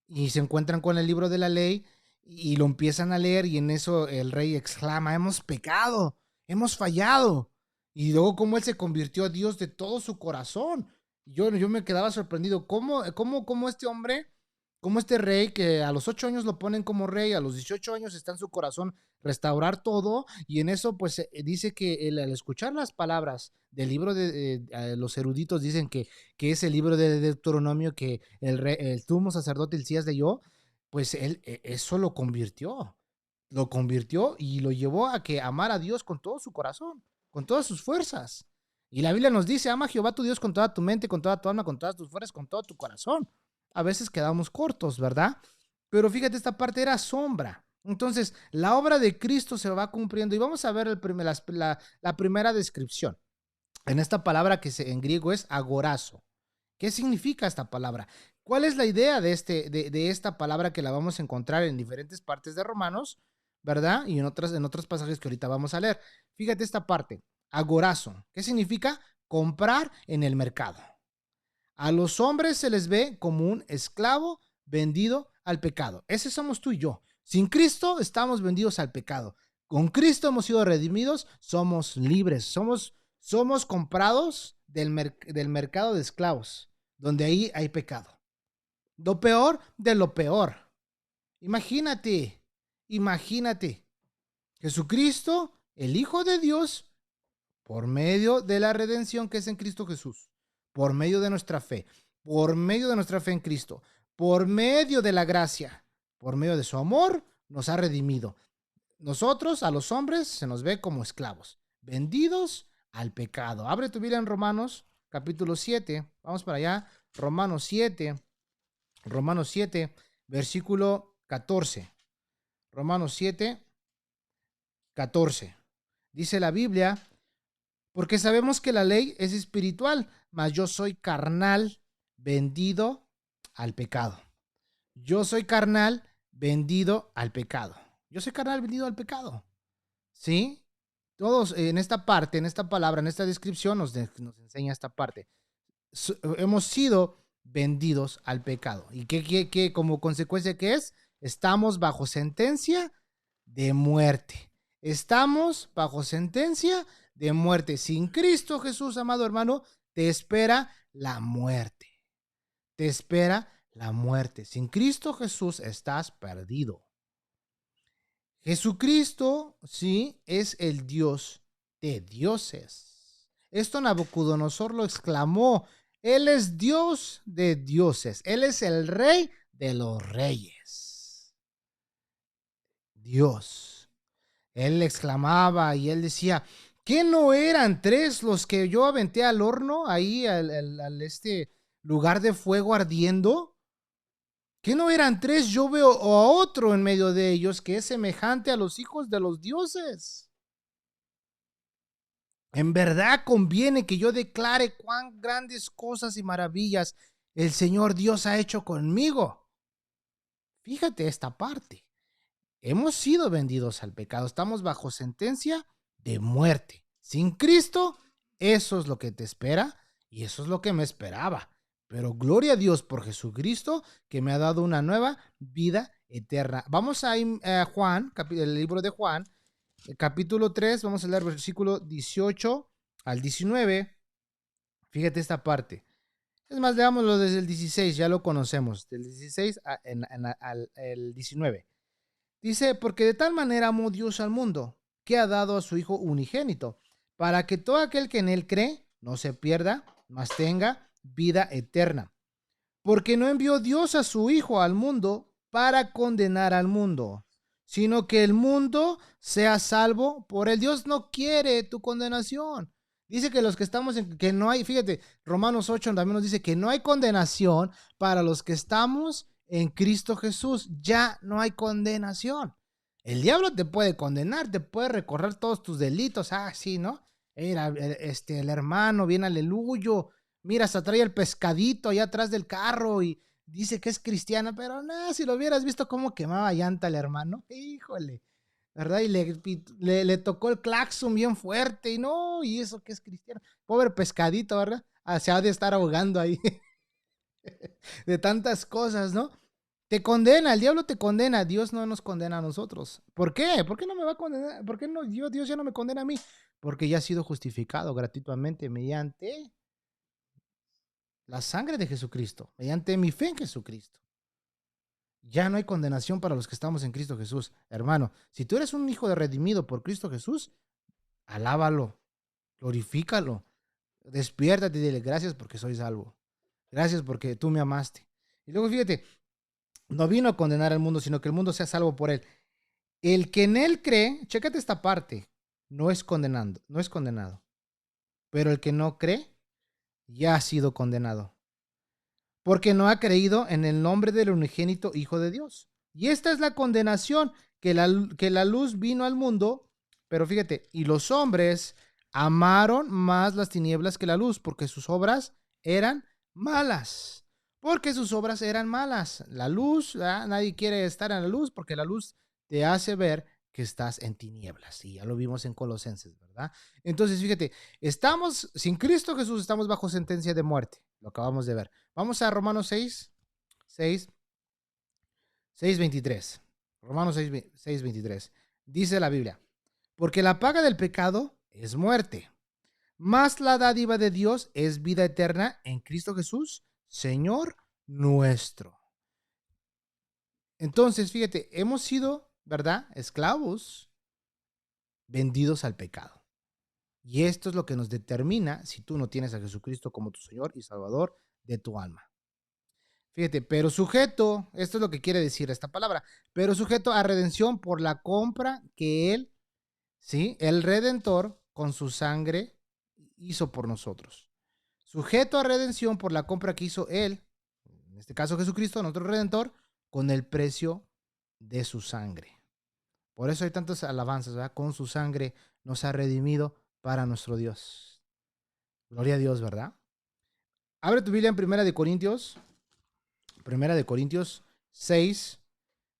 y se encuentran con el libro de la ley y lo empiezan a leer, y en eso el rey exclama: hemos pecado, hemos fallado. Y luego cómo él se convirtió a Dios de todo su corazón. Yo me quedaba sorprendido cómo este hombre, cómo este rey, que a los 8 años lo ponen como rey, a los 18 años está en su corazón restaurar todo, y en eso pues dice que al escuchar las palabras del libro de los eruditos dicen que es el libro de Deuteronomio que el sumo sacerdote Hilcías leyó, pues él eso lo convirtió y lo llevó a que amara a Dios con todo su corazón, con todas sus fuerzas. Y la Biblia nos dice: ama a Jehová tu Dios con toda tu mente, con toda tu alma, con todas tus fuerzas, con todo tu corazón. A veces quedamos cortos, ¿verdad? Pero fíjate, esta parte era sombra. Entonces, la obra de Cristo se va cumpliendo, y vamos a ver la primera descripción en esta palabra que en griego es agorazo. ¿Qué significa esta palabra? ¿Cuál es la idea de esta palabra que la vamos a encontrar en diferentes partes de Romanos, ¿verdad? Y en otros pasajes que ahorita vamos a leer. Fíjate esta parte, agorazo. ¿Qué significa? Comprar en el mercado. A los hombres se les ve como un esclavo vendido al pecado. Ese somos tú y yo. Sin Cristo estamos vendidos al pecado. Con Cristo hemos sido redimidos, somos libres, somos comprados del mercado de esclavos, donde ahí hay pecado. Lo peor de lo peor. Imagínate, Jesucristo, el Hijo de Dios, por medio de la redención que es en Cristo Jesús, por medio de nuestra fe en Cristo, por medio de la gracia, por medio de su amor, nos ha redimido. Nosotros, a los hombres, se nos ve como esclavos, vendidos al pecado. Abre tu Biblia en Romanos, capítulo 7. Vamos para allá. Romanos 7, versículo 14. Romanos 7, 14. Dice la Biblia: porque sabemos que la ley es espiritual, mas yo soy carnal, vendido al pecado. Yo soy carnal, vendido al pecado. Yo soy carnal, vendido al pecado. ¿Sí? Todos en esta parte, en esta palabra, en esta descripción nos enseña esta parte. Hemos sido vendidos al pecado. ¿Y qué como consecuencia qué es? Estamos bajo sentencia de muerte. Estamos bajo sentencia de muerte. Sin Cristo Jesús, amado hermano, te espera la muerte. Te espera la muerte. Sin Cristo Jesús estás perdido. Jesucristo, sí, es el Dios de dioses. Esto Nabucodonosor lo exclamó. Él es Dios de dioses. Él es el Rey de los reyes. Dios. Él exclamaba y él decía: ¿qué no eran 3 los que yo aventé al horno, ahí al lugar de fuego ardiendo? ¿Qué no eran 3? Yo veo a otro en medio de ellos que es semejante a los hijos de los dioses. En verdad conviene que yo declare cuán grandes cosas y maravillas el Señor Dios ha hecho conmigo. Fíjate esta parte. Hemos sido vendidos al pecado. Estamos bajo sentencia de muerte. Sin Cristo, eso es lo que te espera y eso es lo que me esperaba. Pero gloria a Dios por Jesucristo, que me ha dado una nueva vida eterna. Vamos a Juan, el libro de Juan, capítulo 3, vamos a leer versículo 18 al 19. Fíjate esta parte. Es más, leámoslo desde el 16, ya lo conocemos, del 16 al 19. Dice: porque de tal manera amó Dios al mundo, que ha dado a su Hijo unigénito, para que todo aquel que en él cree no se pierda, mas tenga vida eterna. Porque no envió Dios a su Hijo al mundo para condenar al mundo, sino que el mundo sea salvo por él. Dios no quiere tu condenación. Dice que los que estamos que no hay, fíjate, Romanos 8 también nos dice que no hay condenación para los que estamos en Cristo Jesús. Ya no hay condenación. El diablo te puede condenar, te puede recorrer todos tus delitos. Sí, ¿no? Era el hermano, bien aleluyo. Mira, hasta trae el pescadito allá atrás del carro y dice que es cristiano, pero no, si lo hubieras visto cómo quemaba llanta el hermano, híjole, ¿verdad? Y le tocó el claxon bien fuerte y no, y eso que es cristiano. Pobre pescadito, ¿verdad? Se ha de estar ahogando ahí de tantas cosas, ¿no? Te condena, el diablo te condena, Dios no nos condena a nosotros. ¿Por qué? ¿Por qué no me va a condenar? ¿Por qué no, Dios ya no me condena a mí? Porque ya ha sido justificado gratuitamente mediante la sangre de Jesucristo, mediante mi fe en Jesucristo. Ya no hay condenación para los que estamos en Cristo Jesús. Hermano, si tú eres un hijo de redimido por Cristo Jesús, alábalo, glorifícalo, despiértate y dile gracias porque soy salvo. Gracias porque tú me amaste. Y luego fíjate, no vino a condenar al mundo, sino que el mundo sea salvo por él. El que en él cree, chécate esta parte, no es condenado. Pero el que no cree, ya ha sido condenado. Porque no ha creído en el nombre del unigénito Hijo de Dios. Y esta es la condenación, que la luz vino al mundo, pero fíjate, y los hombres amaron más las tinieblas que la luz, porque sus obras eran malas. Porque sus obras eran malas. La luz, nadie quiere estar en la luz porque la luz te hace ver que estás en tinieblas. Y ya lo vimos en Colosenses, ¿verdad? Entonces, fíjate, estamos, sin Cristo Jesús, estamos bajo sentencia de muerte. Lo acabamos de ver. Vamos a Romanos 6:23. Romanos 6:23. Dice la Biblia, porque la paga del pecado es muerte, mas la dádiva de Dios es vida eterna en Cristo Jesús, Señor nuestro. Entonces, fíjate, hemos sido, ¿verdad? Esclavos vendidos al pecado. Y esto es lo que nos determina si tú no tienes a Jesucristo como tu Señor y Salvador de tu alma. Fíjate, pero sujeto, esto es lo que quiere decir esta palabra, pero sujeto a redención por la compra que él, ¿sí? El Redentor con su sangre hizo por nosotros. Sujeto a redención por la compra que hizo él, en este caso Jesucristo, nuestro Redentor, con el precio de su sangre. Por eso hay tantas alabanzas, ¿verdad? Con su sangre nos ha redimido para nuestro Dios. Gloria a Dios, ¿verdad? Abre tu Biblia en Primera de Corintios 6,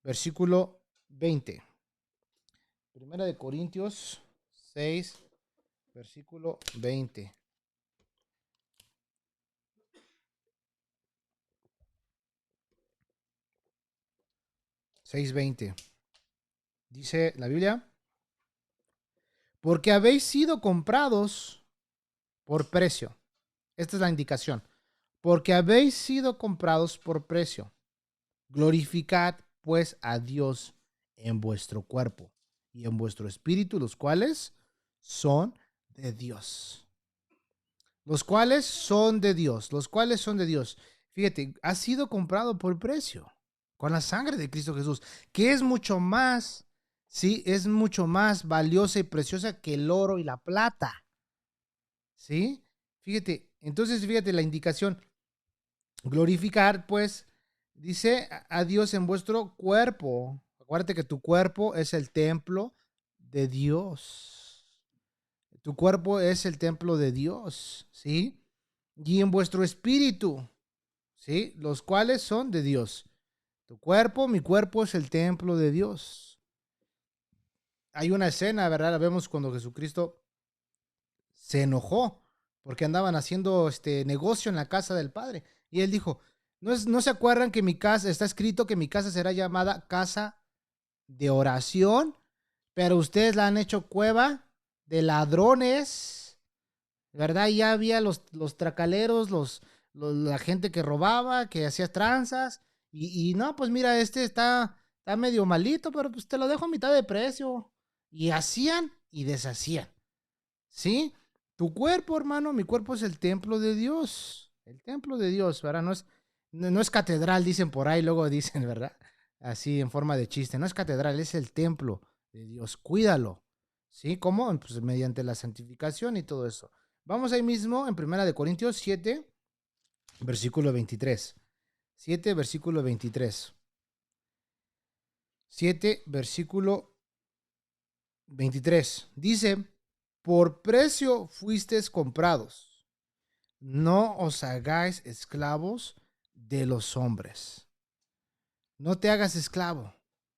versículo 20. Primera de Corintios 6, versículo 20. 6:20. Dice la Biblia, porque habéis sido comprados por precio. Esta es la indicación. Porque habéis sido comprados por precio. Glorificad pues a Dios en vuestro cuerpo y en vuestro espíritu, los cuales son de Dios. Los cuales son de Dios. Los cuales son de Dios. Fíjate, ha sido comprado por precio. Con la sangre de Cristo Jesús. Que es mucho más, sí, es mucho más valiosa y preciosa que el oro y la plata. ¿Sí? Fíjate, entonces fíjate la indicación. Glorificar, pues, dice a Dios en vuestro cuerpo. Acuérdate que tu cuerpo es el templo de Dios. Tu cuerpo es el templo de Dios, ¿sí? Y en vuestro espíritu, ¿sí? Los cuales son de Dios. Tu cuerpo, mi cuerpo es el templo de Dios. Hay una escena, ¿verdad? La vemos cuando Jesucristo se enojó porque andaban haciendo este negocio en la casa del Padre. Y él dijo, ¿no se acuerdan que mi casa, está escrito que mi casa será llamada casa de oración? Pero ustedes la han hecho cueva de ladrones, ¿verdad? Y ya había los tracaleros, la gente que robaba, que hacía tranzas. Y no, pues mira, este está medio malito, pero pues te lo dejo a mitad de precio. Y hacían y deshacían. ¿Sí? Tu cuerpo, hermano, mi cuerpo es el templo de Dios. El templo de Dios, ¿verdad? No es catedral, dicen por ahí, luego dicen, ¿verdad? Así en forma de chiste. No es catedral, es el templo de Dios. Cuídalo. ¿Sí? ¿Cómo? Pues mediante la santificación y todo eso. Vamos ahí mismo en 1 Corintios 7, versículo 23. 7, versículo 23. 7, versículo 23. Dice, por precio fuisteis comprados. No os hagáis esclavos de los hombres. No te hagas esclavo.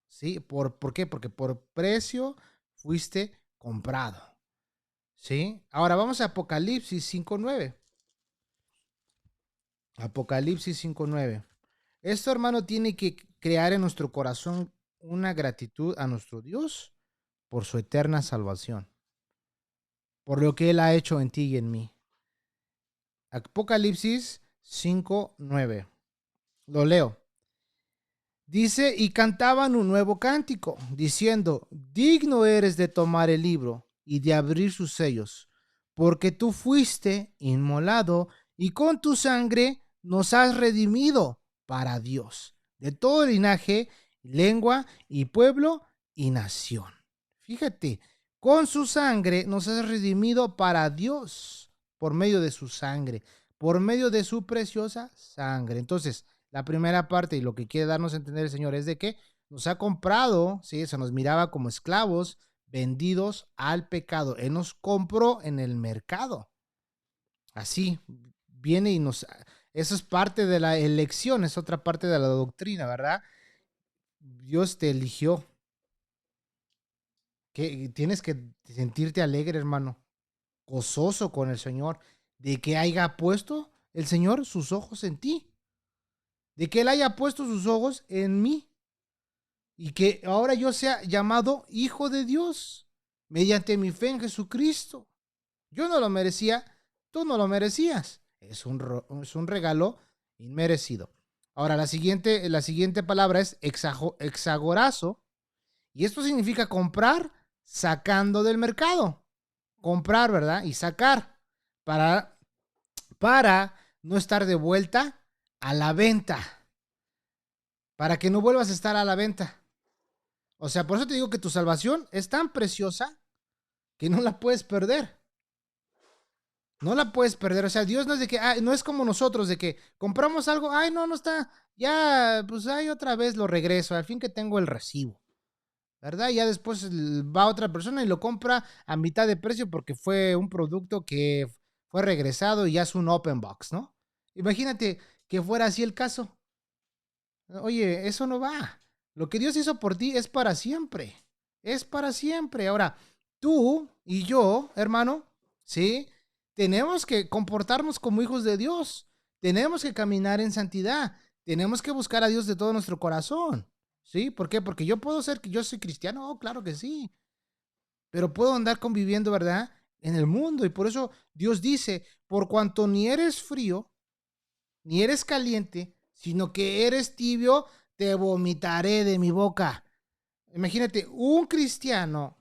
¿Sí? ¿Por qué? Porque por precio fuiste comprado. ¿Sí? Ahora vamos a Apocalipsis 5:9. Apocalipsis 5:9. Esto, hermano, tiene que crear en nuestro corazón una gratitud a nuestro Dios por su eterna salvación, por lo que Él ha hecho en ti y en mí. Apocalipsis 5:9. Lo leo. Dice, y cantaban un nuevo cántico, diciendo, digno eres de tomar el libro y de abrir sus sellos, porque tú fuiste inmolado y con tu sangre nos has redimido para Dios, de todo linaje, lengua y pueblo y nación. Fíjate, con su sangre nos has redimido para Dios, por medio de su sangre, por medio de su preciosa sangre. Entonces, la primera parte y lo que quiere darnos a entender el Señor es de que nos ha comprado, ¿sí? Se nos miraba como esclavos vendidos al pecado. Él nos compró en el mercado. Así viene y nos... Eso es parte de la elección, es otra parte de la doctrina, ¿verdad? Dios te eligió. Que tienes que sentirte alegre, hermano, gozoso con el Señor, de que haya puesto el Señor sus ojos en ti, de que Él haya puesto sus ojos en mí y que ahora yo sea llamado hijo de Dios mediante mi fe en Jesucristo. Yo no lo merecía, tú no lo merecías. Es un regalo inmerecido. Ahora, la siguiente palabra es hexagorazo, y esto significa comprar sacando del mercado. Comprar, ¿verdad? Y sacar para, para no estar de vuelta a la venta. Para que no vuelvas a estar a la venta. O sea, por eso te digo que tu salvación es tan preciosa que no la puedes perder. No la puedes perder. O sea, Dios no es de que, no es como nosotros, de que compramos algo, no está, ya, pues otra vez lo regreso, al fin que tengo el recibo, ¿verdad? Y ya después va otra persona y lo compra a mitad de precio porque fue un producto que fue regresado y ya es un open box, ¿no? Imagínate que fuera así el caso. Oye, eso no va. Lo que Dios hizo por ti es para siempre. Es para siempre. Ahora, tú y yo, hermano, ¿sí? Tenemos que comportarnos como hijos de Dios. Tenemos que caminar en santidad. Tenemos que buscar a Dios de todo nuestro corazón. ¿Sí? ¿Por qué? Porque yo puedo ser que yo soy cristiano. Oh, claro que sí. Pero puedo andar conviviendo, ¿verdad? En el mundo. Y por eso Dios dice, por cuanto ni eres frío, ni eres caliente, sino que eres tibio, te vomitaré de mi boca. Imagínate, un cristiano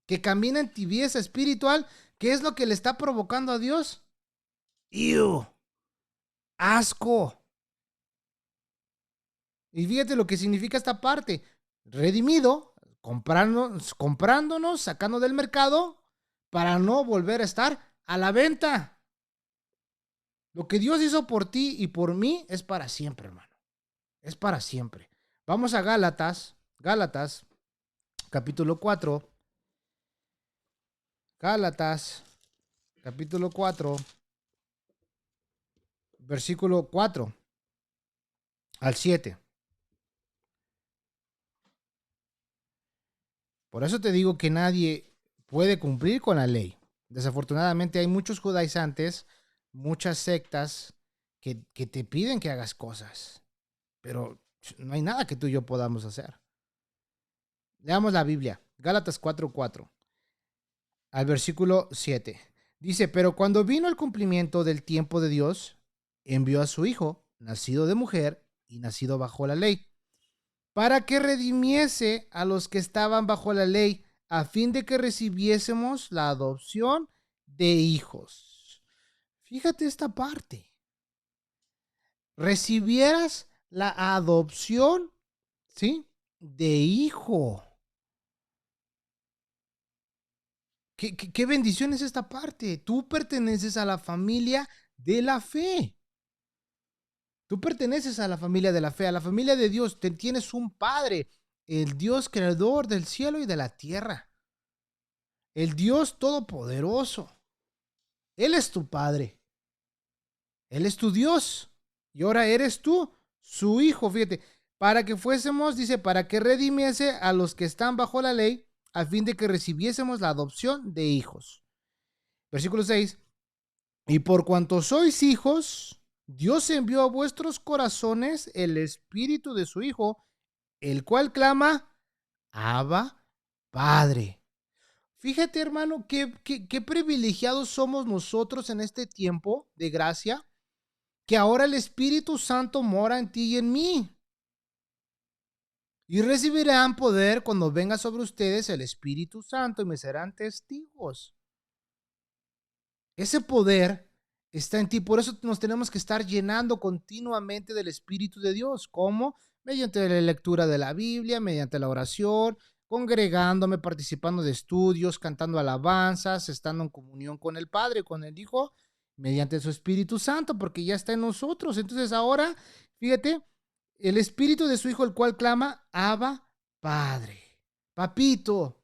que camina en tibieza espiritual, ¿qué es lo que le está provocando a Dios? ¡Iu! ¡Asco! Y fíjate lo que significa esta parte. Redimido, comprándonos, sacando del mercado, para no volver a estar a la venta. Lo que Dios hizo por ti y por mí es para siempre, hermano. Es para siempre. Vamos a Gálatas, capítulo 4. Gálatas, capítulo 4, versículo 4 al 7. Por eso te digo que nadie puede cumplir con la ley. Desafortunadamente hay muchos judaizantes, muchas sectas que te piden que hagas cosas, pero no hay nada que tú y yo podamos hacer. Leamos la Biblia, Gálatas 4:4 al versículo 7. Dice, pero cuando vino el cumplimiento del tiempo de Dios, envió a su Hijo, nacido de mujer y nacido bajo la ley, para que redimiese a los que estaban bajo la ley, a fin de que recibiésemos la adopción de hijos. Fíjate esta parte. Recibieras la adopción, ¿sí? De hijo. ¿Qué bendición es esta parte? Tú perteneces a la familia de la fe. Tú perteneces a la familia de la fe, a la familia de Dios. Tienes un Padre, el Dios creador del cielo y de la tierra. el Dios Todopoderoso. Él es tu Padre. Él es tu Dios. Y ahora eres tú, su hijo. Fíjate, para que fuésemos, dice, para que redimiese a los que están bajo la ley, a fin de que recibiésemos la adopción de hijos. Versículo 6. Y por cuanto sois hijos, Dios envió a vuestros corazones el espíritu de su Hijo, el cual clama, Abba, Padre. Fíjate, hermano, qué privilegiados somos nosotros en este tiempo de gracia, que ahora el Espíritu Santo mora en ti y en mí. Y recibirán poder cuando venga sobre ustedes el Espíritu Santo y me serán testigos. Ese poder está en ti, por eso nos tenemos que estar llenando continuamente del Espíritu de Dios. ¿Cómo? Mediante la lectura de la Biblia, mediante la oración, congregándome, participando de estudios, cantando alabanzas, estando en comunión con el Padre, con el Hijo, mediante su Espíritu Santo, porque ya está en nosotros. Entonces ahora, fíjate, el Espíritu de su Hijo, el cual clama, Abba, Padre. Papito,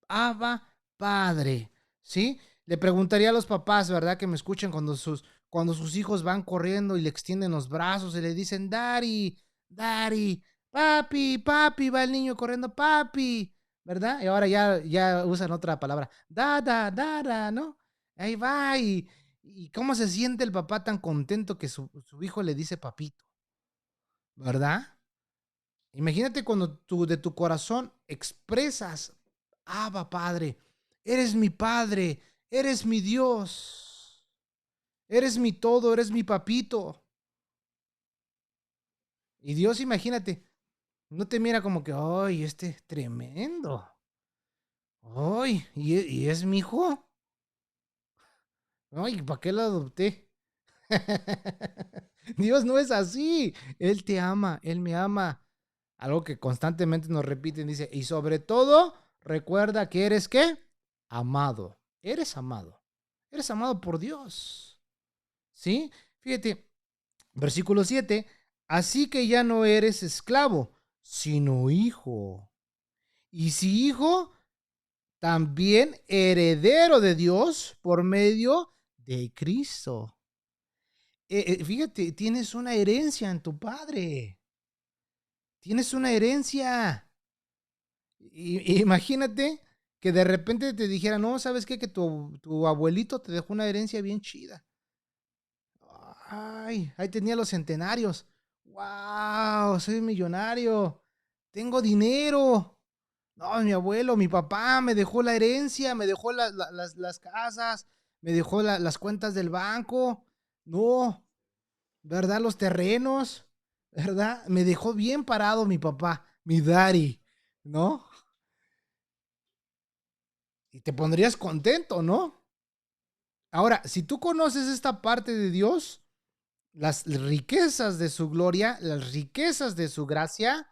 Abba, Padre. ¿Sí? Le preguntaría a los papás, ¿verdad? Que me escuchen cuando sus hijos van corriendo y le extienden los brazos y le dicen, Daddy, Daddy, papi, papi, va el niño corriendo, papi, ¿verdad? Y ahora ya usan otra palabra, dada, dada, ¿no? Ahí va, y cómo se siente el papá tan contento que su hijo le dice papito, ¿verdad? Imagínate cuando tú de tu corazón expresas, Abba, Padre, eres mi Padre, eres mi Dios, eres mi todo, eres mi papito. Y Dios, imagínate, no te mira como que, ¡ay, este es tremendo! ¡Ay, y es mi hijo! ¡Ay, ¿para qué lo adopté? Dios no es así. Él te ama, Él me ama. Algo que constantemente nos repiten, dice, y sobre todo, recuerda que eres, ¿qué? Amado. Eres amado. Eres amado por Dios. ¿Sí? Fíjate, versículo 7. Así que ya no eres esclavo, sino hijo. Y si hijo, también heredero de Dios por medio de Cristo. Fíjate, tienes una herencia en tu padre. Tienes una herencia. Imagínate que de repente te dijera, no, ¿sabes qué? Que tu abuelito te dejó una herencia bien chida. Ay, ahí tenía los centenarios. ¡Wow! Soy millonario. Tengo dinero. No, mi abuelo, mi papá me dejó la herencia, me dejó las casas, me dejó las cuentas del banco. No, ¿verdad? Los terrenos, ¿verdad? Me dejó bien parado mi papá, mi daddy, ¿no? Y te pondrías contento, ¿no? Ahora, si tú conoces esta parte de Dios, las riquezas de su gloria, las riquezas de su gracia,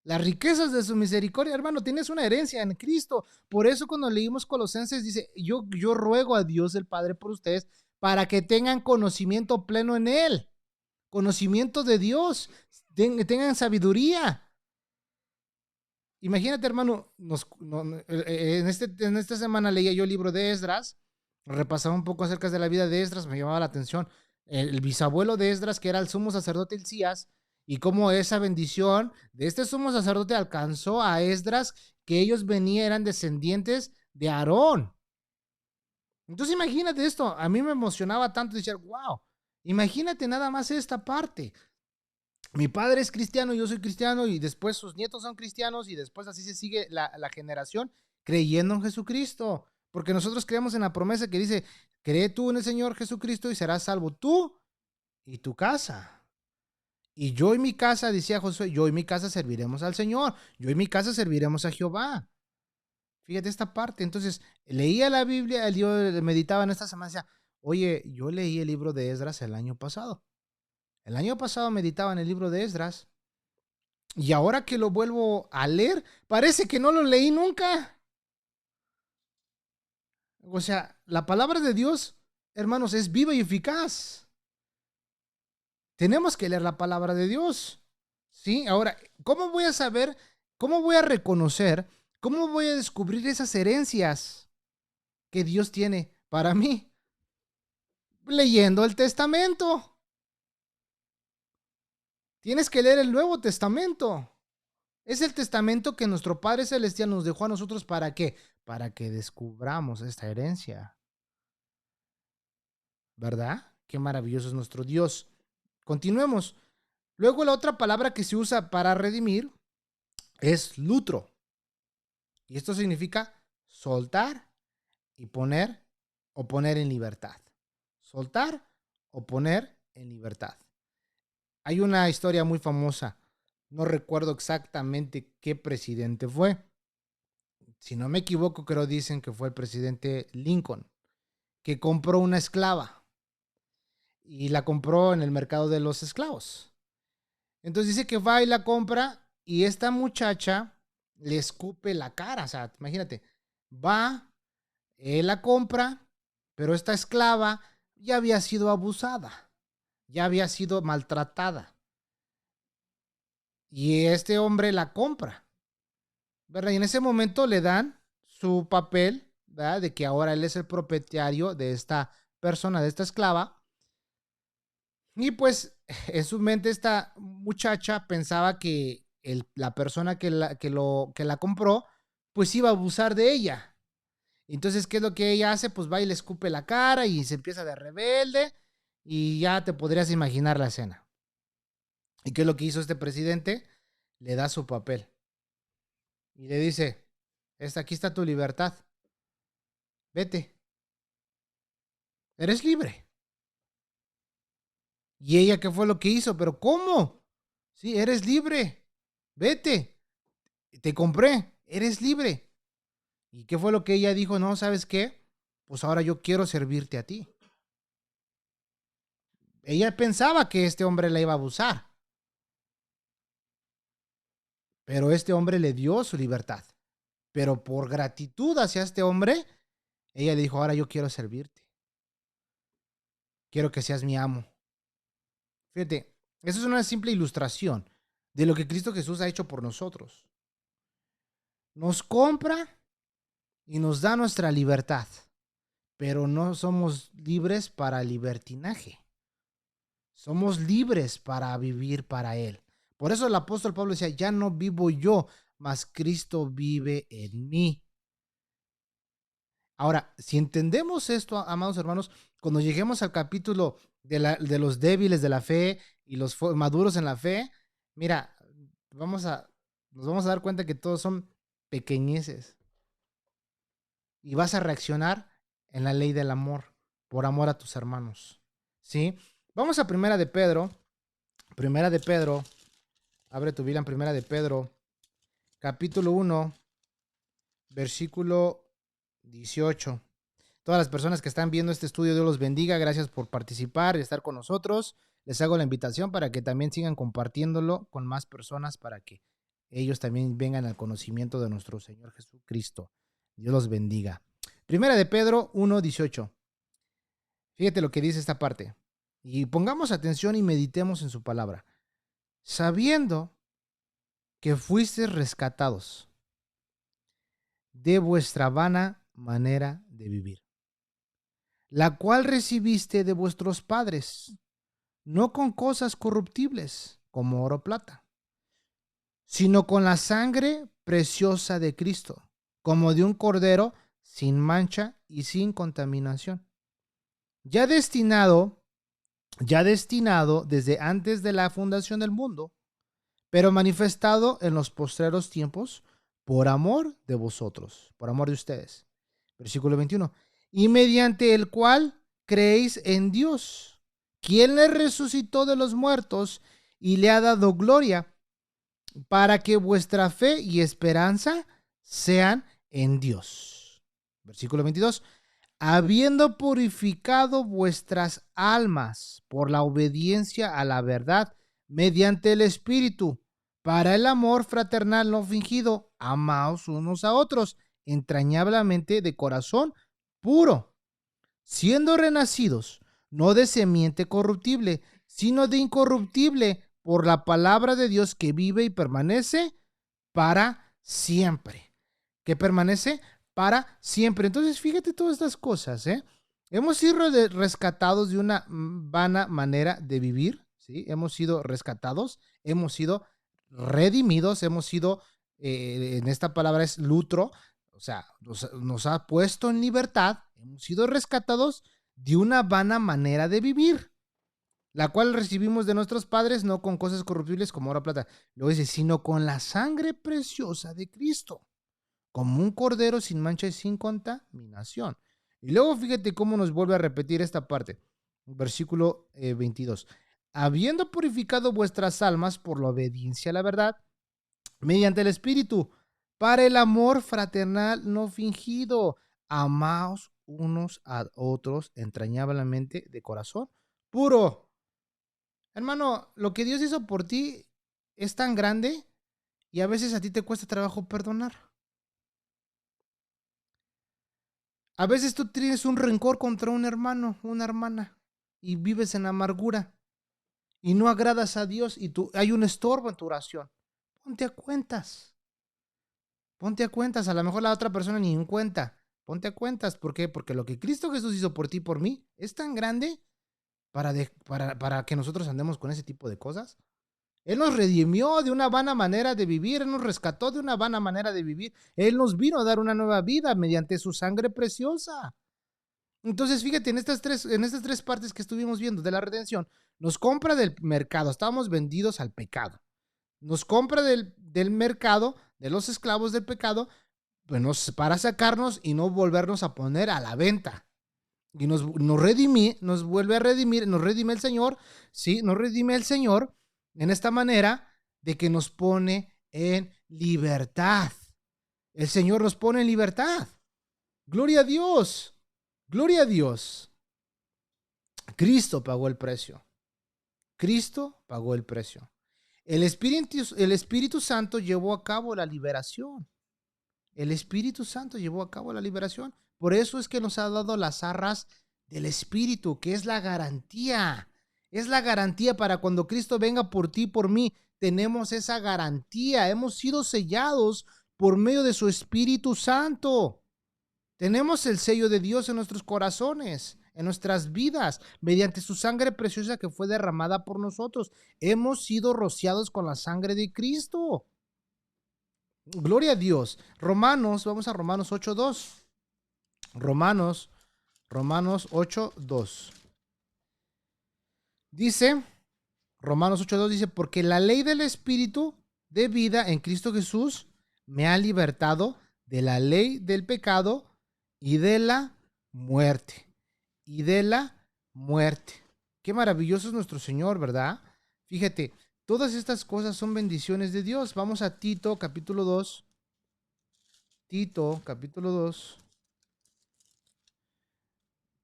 las riquezas de su misericordia, hermano, tienes una herencia en Cristo. Por eso cuando leímos Colosenses dice, yo ruego a Dios el Padre por ustedes para que tengan conocimiento pleno en Él, conocimiento de Dios, tengan sabiduría. Imagínate, hermano, en esta semana leía yo el libro de Esdras, repasaba un poco acerca de la vida de Esdras, me llamaba la atención el bisabuelo de Esdras, que era el sumo sacerdote Hilcías, y cómo esa bendición de este sumo sacerdote alcanzó a Esdras, que ellos eran descendientes de Aarón. Entonces imagínate esto, a mí me emocionaba tanto decir, wow, imagínate nada más esta parte. Mi padre es cristiano, yo soy cristiano, y después sus nietos son cristianos, y después así se sigue la generación creyendo en Jesucristo. Porque nosotros creemos en la promesa que dice, cree tú en el Señor Jesucristo y serás salvo tú y tu casa. Y yo y mi casa, decía Josué, yo y mi casa serviremos al Señor, yo y mi casa serviremos a Jehová. Fíjate esta parte. Entonces, leía la Biblia, yo meditaba en esta semana y decía, oye, yo leí el libro de Esdras el año pasado. El año pasado meditaba en el libro de Esdras y ahora que lo vuelvo a leer, parece que no lo leí nunca. O sea, la palabra de Dios, hermanos, es viva y eficaz. Tenemos que leer la palabra de Dios. ¿Sí? Ahora, ¿cómo voy a saber, cómo voy a reconocer ¿Cómo voy a descubrir esas herencias que Dios tiene para mí? Leyendo el Testamento. Tienes que leer el Nuevo Testamento. Es el testamento que nuestro Padre Celestial nos dejó a nosotros. ¿Para qué? Para que descubramos esta herencia. ¿Verdad? Qué maravilloso es nuestro Dios. Continuemos. Luego la otra palabra que se usa para redimir es lutro. Y esto significa soltar y poner o poner en libertad. Soltar o poner en libertad. Hay una historia muy famosa. No recuerdo exactamente qué presidente fue. Si no me equivoco, creo dicen que fue el presidente Lincoln, que compró una esclava y la compró en el mercado de los esclavos. Entonces dice que va y la compra y esta muchacha le escupe la cara. O sea, imagínate, va, él la compra, pero esta esclava ya había sido abusada, ya había sido maltratada. Y este hombre la compra, ¿verdad? Y en ese momento le dan su papel, ¿verdad? De que ahora él es el propietario de esta persona, de esta esclava. Y pues en su mente esta muchacha pensaba que la persona que la compró, pues iba a abusar de ella. Entonces, ¿qué es lo que ella hace? Pues va y le escupe la cara y se empieza de rebelde y ya te podrías imaginar la escena. ¿Y qué es lo que hizo este presidente? Le da su papel y le dice, aquí está tu libertad, vete, eres libre. ¿Y ella qué fue lo que hizo? ¿Pero cómo? Sí, eres libre, vete, te compré, eres libre. ¿Y qué fue lo que ella dijo? No, ¿sabes qué? Pues ahora yo quiero servirte a ti. Ella pensaba que este hombre la iba a abusar, pero este hombre le dio su libertad. Pero por gratitud hacia este hombre, ella le dijo, ahora yo quiero servirte. Quiero que seas mi amo. Fíjate, eso es una simple ilustración de lo que Cristo Jesús ha hecho por nosotros. Nos compra y nos da nuestra libertad, pero no somos libres para el libertinaje. Somos libres para vivir para Él. Por eso el apóstol Pablo decía, ya no vivo yo, mas Cristo vive en mí. Ahora, si entendemos esto, amados hermanos, cuando lleguemos al capítulo de los débiles de la fe y los maduros en la fe, mira, nos vamos a dar cuenta que todos son pequeñeces. Y vas a reaccionar en la ley del amor, por amor a tus hermanos. ¿Sí? Vamos a Primera de Pedro. Primera de Pedro. Abre tu Biblia en Primera de Pedro, capítulo 1, versículo 18. Todas las personas que están viendo este estudio, Dios los bendiga. Gracias por participar y estar con nosotros. Les hago la invitación para que también sigan compartiéndolo con más personas para que ellos también vengan al conocimiento de nuestro Señor Jesucristo. Dios los bendiga. Primera de Pedro 1:18. Fíjate lo que dice esta parte. Y pongamos atención y meditemos en su palabra. Sabiendo que fuisteis rescatados de vuestra vana manera de vivir, la cual recibiste de vuestros padres, no con cosas corruptibles, como oro o plata, sino con la sangre preciosa de Cristo, como de un cordero sin mancha y sin contaminación, ya destinado desde antes de la fundación del mundo, pero manifestado en los postreros tiempos por amor de vosotros, por amor de ustedes. Versículo 21. Y mediante el cual creéis en Dios, quien le resucitó de los muertos y le ha dado gloria, para que vuestra fe y esperanza sean en Dios. Versículo 22. Habiendo purificado vuestras almas por la obediencia a la verdad, mediante el Espíritu, para el amor fraternal no fingido, amaos unos a otros, entrañablemente de corazón puro, siendo renacidos, no de simiente corruptible, sino de incorruptible, por la palabra de Dios que vive y permanece para siempre. que permanece para siempre. Entonces, fíjate todas estas cosas, ¿eh? Hemos sido rescatados de una vana manera de vivir, ¿sí? Hemos sido rescatados, hemos sido redimidos, hemos sido, en esta palabra es lutro, o sea, nos ha puesto en libertad, hemos sido rescatados de una vana manera de vivir, la cual recibimos de nuestros padres, no con cosas corruptibles como oro o plata. Luego dice, sino con la sangre preciosa de Cristo, como un cordero sin mancha y sin contaminación. Y luego fíjate cómo nos vuelve a repetir esta parte. Versículo 22. Habiendo purificado vuestras almas por la obediencia a la verdad, mediante el Espíritu, para el amor fraternal no fingido, amaos unos a otros entrañablemente de corazón puro. Hermano, lo que Dios hizo por ti es tan grande y a veces a ti te cuesta trabajo perdonar. A veces tú tienes un rencor contra un hermano, una hermana, y vives en amargura y no agradas a Dios y hay un estorbo en tu oración. Ponte a cuentas. Ponte a cuentas. A lo mejor la otra persona ni en cuenta. Ponte a cuentas. ¿Por qué? Porque lo que Cristo Jesús hizo por ti y por mí es tan grande para que nosotros andemos con ese tipo de cosas. Él nos redimió de una vana manera de vivir, Él nos rescató de una vana manera de vivir, Él nos vino a dar una nueva vida mediante su sangre preciosa. Entonces, fíjate, en estas tres partes que estuvimos viendo de la redención, nos compra del mercado, estábamos vendidos al pecado, nos compra del mercado, de los esclavos del pecado, pues para sacarnos y no volvernos a poner a la venta. Y nos vuelve a redimir, nos redime el Señor, ¿sí? Nos redime el Señor en esta manera de que nos pone en libertad. El Señor nos pone en libertad. Gloria a Dios. Gloria a Dios. Cristo pagó el precio. Cristo pagó el precio. El Espíritu Santo llevó a cabo la liberación. El Espíritu Santo llevó a cabo la liberación. Por eso es que nos ha dado las arras del Espíritu, que es la garantía. Es la garantía para cuando Cristo venga por ti y por mí. Tenemos esa garantía. Hemos sido sellados por medio de su Espíritu Santo. Tenemos el sello de Dios en nuestros corazones, en nuestras vidas, mediante su sangre preciosa que fue derramada por nosotros. Hemos sido rociados con la sangre de Cristo. Gloria a Dios. Vamos a Romanos 8:2. Romanos 8:2. Dice, Romanos 8:2 dice, porque la ley del Espíritu de vida en Cristo Jesús me ha libertado de la ley del pecado y de la muerte. Y de la muerte. Qué maravilloso es nuestro Señor, ¿verdad? Fíjate, todas estas cosas son bendiciones de Dios. Vamos a Tito, capítulo 2. Tito, capítulo 2.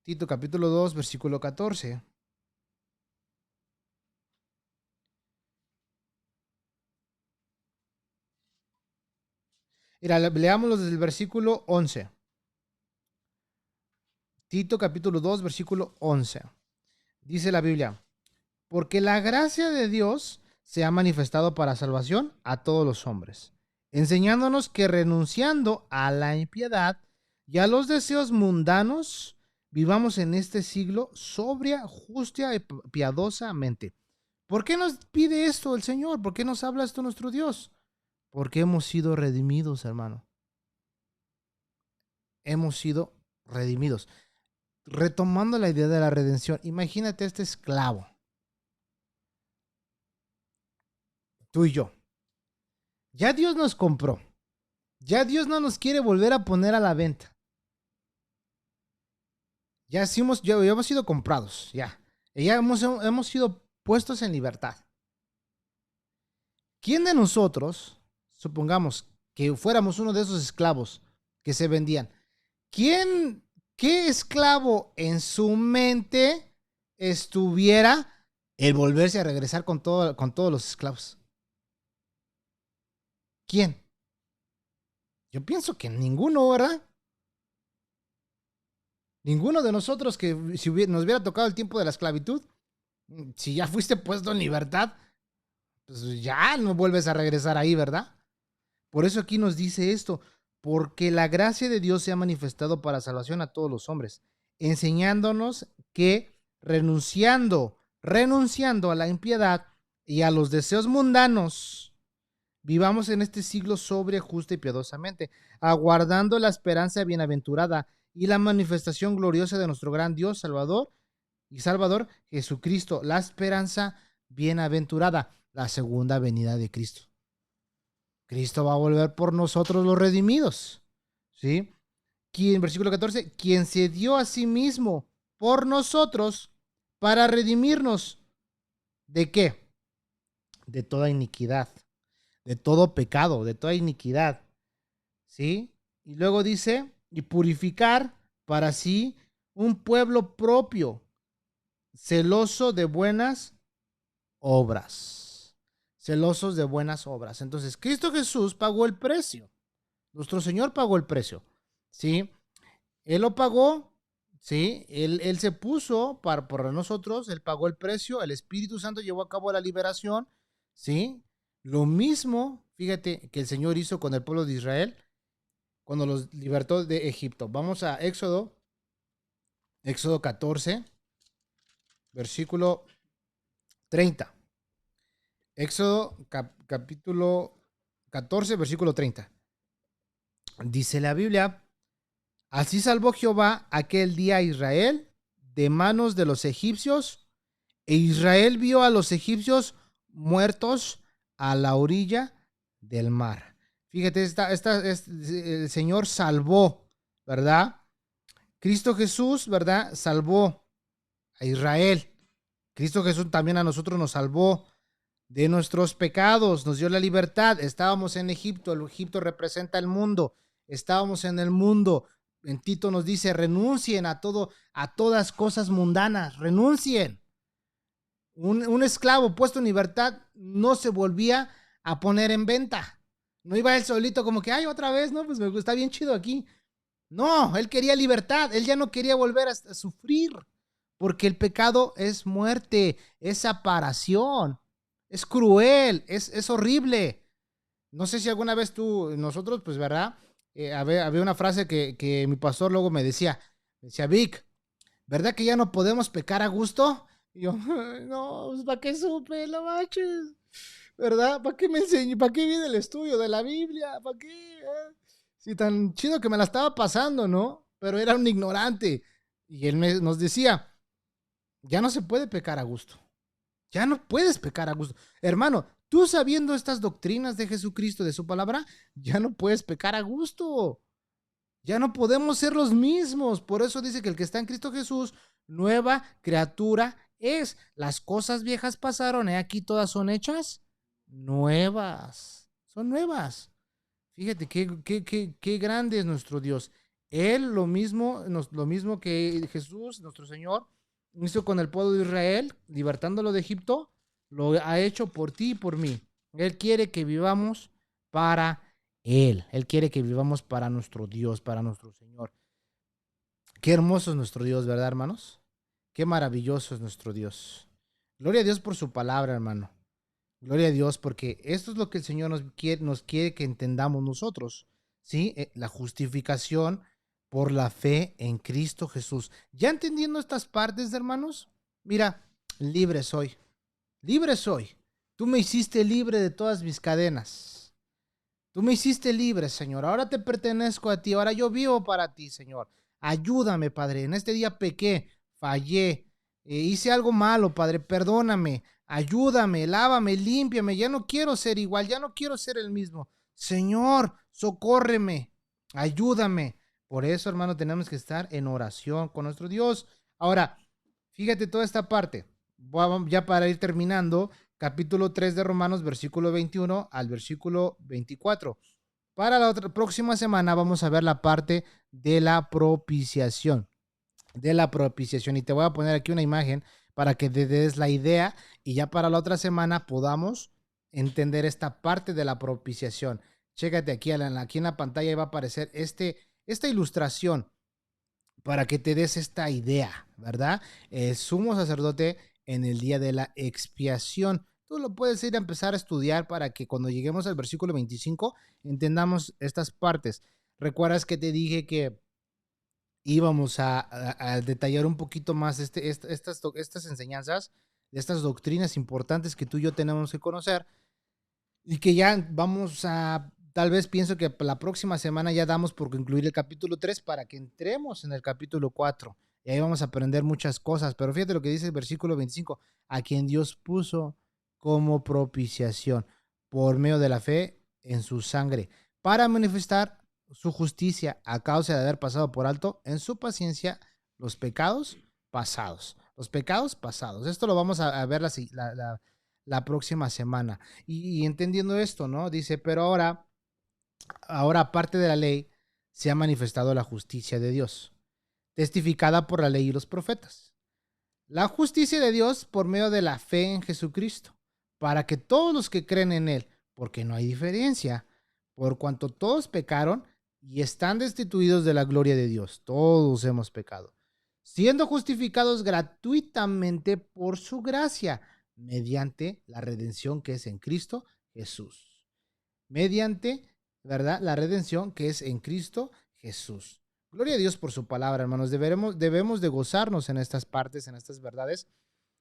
Tito, capítulo 2, versículo 14. Mira, leámoslo desde el versículo 11. Tito, capítulo 2, versículo 11. Dice la Biblia, porque la gracia de Dios se ha manifestado para salvación a todos los hombres, enseñándonos que renunciando a la impiedad y a los deseos mundanos, vivamos en este siglo sobria, justa y piadosamente. ¿Por qué nos pide esto el Señor? ¿Por qué nos habla esto nuestro Dios? Porque hemos sido redimidos, hermano. Hemos sido redimidos. Retomando la idea de la redención, imagínate este esclavo. Tú y yo. Ya Dios nos compró. Ya Dios no nos quiere volver a poner a la venta. Ya hemos sido comprados. Ya hemos sido puestos en libertad. ¿Quién de nosotros, supongamos que fuéramos uno de esos esclavos que se vendían, qué esclavo en su mente estuviera el volverse a regresar con todos los esclavos? ¿Quién? Yo pienso que ninguno, ¿verdad? Ninguno de nosotros que si nos hubiera tocado el tiempo de la esclavitud, si ya fuiste puesto en libertad, pues ya no vuelves a regresar ahí, ¿verdad? Por eso aquí nos dice esto, porque la gracia de Dios se ha manifestado para salvación a todos los hombres, enseñándonos que renunciando a la impiedad y a los deseos mundanos, vivamos en este siglo sobria, justa y piadosamente, aguardando la esperanza bienaventurada y la manifestación gloriosa de nuestro gran Dios, Salvador Jesucristo, la esperanza bienaventurada, la segunda venida de Cristo. Cristo va a volver por nosotros los redimidos, ¿sí? Versículo 14, quien se dio a sí mismo por nosotros para redimirnos. ¿De qué? De toda iniquidad, de todo pecado, de toda iniquidad, ¿sí? Y luego dice, y purificar para sí un pueblo propio, celoso de buenas obras. Celosos de buenas obras. Entonces, Cristo Jesús pagó el precio. Nuestro Señor pagó el precio, ¿sí? Él lo pagó, ¿sí? Él se puso por nosotros, Él pagó el precio, el Espíritu Santo llevó a cabo la liberación, ¿sí? Lo mismo, fíjate, que el Señor hizo con el pueblo de Israel cuando los libertó de Egipto. Vamos a Éxodo 14, versículo 30. Éxodo capítulo 14, versículo 30. Dice la Biblia, así salvó Jehová aquel día a Israel de manos de los egipcios, e Israel vio a los egipcios muertos a la orilla del mar. Fíjate, el Señor salvó, ¿verdad? Cristo Jesús, ¿verdad? Salvó a Israel. Cristo Jesús también a nosotros nos salvó de nuestros pecados, nos dio la libertad. Estábamos en Egipto, el Egipto representa el mundo. Estábamos en el mundo. En Tito nos dice, renuncien a todas cosas mundanas, renuncien. Un esclavo puesto en libertad no se volvía a poner en venta. No iba él solito como que, ay, otra vez, no, pues me está bien chido aquí. No, él quería libertad, él ya no quería volver a sufrir, porque el pecado es muerte, es separación, es cruel, es horrible. No sé si alguna vez nosotros, pues, ¿verdad? Había una frase que mi pastor luego me decía, Vic, ¿verdad que ya no podemos pecar a gusto? Y yo, no, pues, ¿para qué supe, la manches? ¿Verdad? ¿Para qué me enseñé? ¿Para qué viene el estudio de la Biblia? ¿Para qué? Sí, tan chido que me la estaba pasando, ¿no? Pero era un ignorante. Y él nos decía, ya no se puede pecar a gusto. Ya no puedes pecar a gusto. Hermano, tú sabiendo estas doctrinas de Jesucristo, de su palabra, ya no puedes pecar a gusto. Ya no podemos ser los mismos. Por eso dice que el que está en Cristo Jesús, nueva criatura es. Las cosas viejas pasaron, y aquí todas son hechas nuevas. Son nuevas. Fíjate qué grande es nuestro Dios. Él lo mismo que Jesús, nuestro Señor, hizo con el pueblo de Israel, libertándolo de Egipto, lo ha hecho por ti y por mí. Él quiere que vivamos para Él. Él quiere que vivamos para nuestro Dios, para nuestro Señor. Qué hermoso es nuestro Dios, ¿verdad, hermanos? Qué maravilloso es nuestro Dios. Gloria a Dios por su palabra, hermano. Gloria a Dios, porque esto es lo que el Señor nos quiere que entendamos nosotros, ¿sí? La justificación por la fe en Cristo Jesús. ¿Ya entendiendo estas partes, hermanos? Mira, libre soy. Libre soy. Tú me hiciste libre de todas mis cadenas. Tú me hiciste libre, Señor. Ahora te pertenezco a ti. Ahora yo vivo para ti, Señor. Ayúdame, Padre. En este día pequé, fallé, hice algo malo, Padre. Perdóname. Ayúdame, lávame, límpiame. Ya no quiero ser igual, ya no quiero ser el mismo. Señor, socórreme, ayúdame. Por eso, hermano, tenemos que estar en oración con nuestro Dios. Ahora, fíjate toda esta parte. Ya para ir terminando, capítulo 3 de Romanos, versículo 21 al versículo 24. Para la próxima semana vamos a ver la parte de la propiciación. Y te voy a poner aquí una imagen para que te des la idea y ya para la otra semana podamos entender esta parte de la propiciación. Chécate aquí en la pantalla va a aparecer esta ilustración para que te des esta idea, ¿verdad? El sumo sacerdote en el día de la expiación. Tú lo puedes ir a empezar a estudiar para que cuando lleguemos al versículo 25 entendamos estas partes. ¿Recuerdas que te dije que íbamos a detallar un poquito más estas enseñanzas, de estas doctrinas importantes que tú y yo tenemos que conocer y que ya vamos a, tal vez pienso que la próxima semana ya damos por concluir el capítulo 3 para que entremos en el capítulo 4 y ahí vamos a aprender muchas cosas, pero fíjate lo que dice el versículo 25, a quien Dios puso como propiciación por medio de la fe en su sangre para manifestar su justicia a causa de haber pasado por alto en su paciencia los pecados pasados. Los pecados pasados. Esto lo vamos a ver la próxima semana. Y entendiendo esto, ¿no? Dice, pero ahora aparte de la ley, se ha manifestado la justicia de Dios, testificada por la ley y los profetas. La justicia de Dios por medio de la fe en Jesucristo, para que todos los que creen en Él, porque no hay diferencia, por cuanto todos pecaron y están destituidos de la gloria de Dios, todos hemos pecado, siendo justificados gratuitamente por su gracia, mediante la redención que es en Cristo Jesús. Mediante, ¿verdad? La redención que es en Cristo Jesús. Gloria a Dios por su palabra, hermanos. Debemos de gozarnos en estas partes, en estas verdades.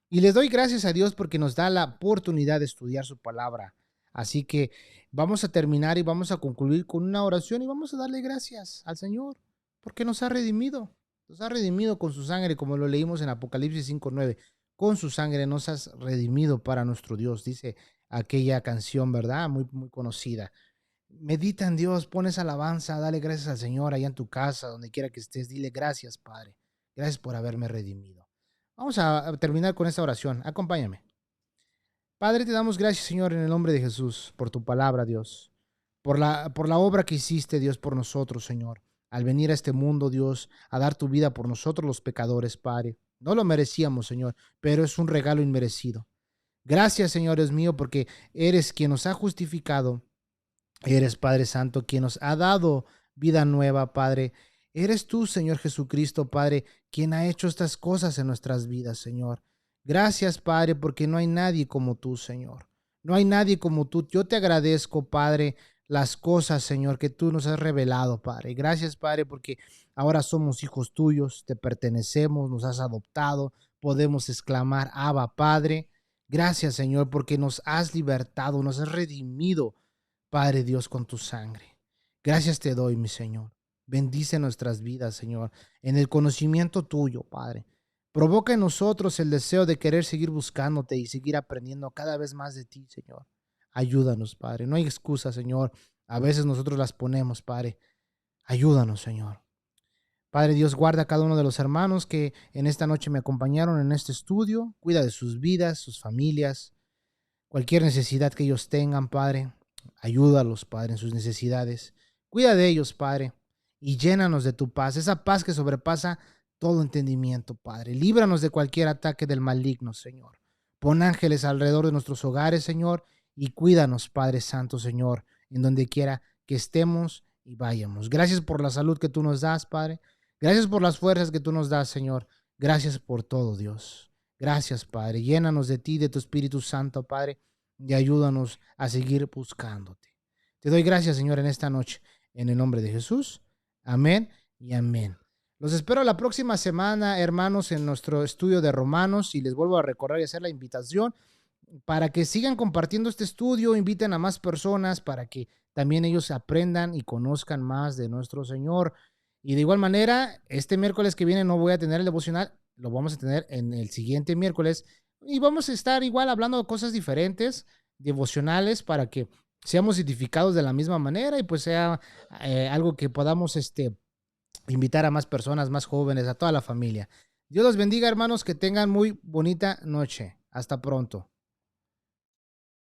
Y les doy gracias a Dios porque nos da la oportunidad de estudiar su palabra. Así que vamos a terminar y vamos a concluir con una oración y vamos a darle gracias al Señor porque nos ha redimido. Nos ha redimido con su sangre, como lo leímos en Apocalipsis 5:9. Con su sangre nos has redimido para nuestro Dios, dice aquella canción, ¿verdad? Muy, muy conocida. Medita en Dios, pones alabanza, dale gracias al Señor allá en tu casa, donde quiera que estés. Dile gracias, Padre. Gracias por haberme redimido. Vamos a terminar con esta oración. Acompáñame. Padre, te damos gracias, Señor, en el nombre de Jesús, por tu palabra, Dios. Por la obra que hiciste, Dios, por nosotros, Señor. Al venir a este mundo, Dios, a dar tu vida por nosotros los pecadores, Padre. No lo merecíamos, Señor, pero es un regalo inmerecido. Gracias, Señor, Dios mío, porque eres quien nos ha justificado. Eres, Padre Santo, quien nos ha dado vida nueva, Padre. Eres tú, Señor Jesucristo, Padre, quien ha hecho estas cosas en nuestras vidas, Señor. Gracias, Padre, porque no hay nadie como tú, Señor. No hay nadie como tú. Yo te agradezco, Padre, las cosas, Señor, que tú nos has revelado, Padre. Gracias, Padre, porque ahora somos hijos tuyos, te pertenecemos, nos has adoptado, podemos exclamar, Abba, Padre. Gracias, Señor, porque nos has libertado, nos has redimido, Padre Dios, con tu sangre. Gracias te doy, mi Señor. Bendice nuestras vidas, Señor, en el conocimiento tuyo, Padre. Provoca en nosotros el deseo de querer seguir buscándote y seguir aprendiendo cada vez más de ti, Señor. Ayúdanos, Padre. No hay excusa, Señor. A veces nosotros las ponemos, Padre. Ayúdanos, Señor. Padre Dios, guarda a cada uno de los hermanos que en esta noche me acompañaron en este estudio. Cuida de sus vidas, sus familias, cualquier necesidad que ellos tengan, Padre. Ayúdalos, Padre, en sus necesidades. Cuida de ellos, Padre, y llénanos de tu paz, esa paz que sobrepasa todo entendimiento, Padre. Líbranos de cualquier ataque del maligno, Señor. Pon ángeles alrededor de nuestros hogares, Señor, y cuídanos, Padre Santo, Señor, en donde quiera que estemos y vayamos. Gracias por la salud que tú nos das, Padre. Gracias por las fuerzas que tú nos das, Señor. Gracias por todo, Dios. Gracias, Padre. Llénanos de ti, de tu Espíritu Santo, Padre, y ayúdanos a seguir buscándote. Te doy gracias, Señor, en esta noche, en el nombre de Jesús. Amén y amén. Los espero la próxima semana, hermanos, en nuestro estudio de Romanos, y les vuelvo a recordar y hacer la invitación para que sigan compartiendo este estudio, inviten a más personas para que también ellos aprendan y conozcan más de nuestro Señor. Y de igual manera, este miércoles que viene no voy a tener el devocional, lo vamos a tener en el siguiente miércoles, y vamos a estar igual hablando de cosas diferentes, devocionales, para que seamos edificados de la misma manera y pues sea algo que podamos invitar a más personas, más jóvenes, a toda la familia. Dios los bendiga, hermanos, que tengan muy bonita noche. Hasta pronto.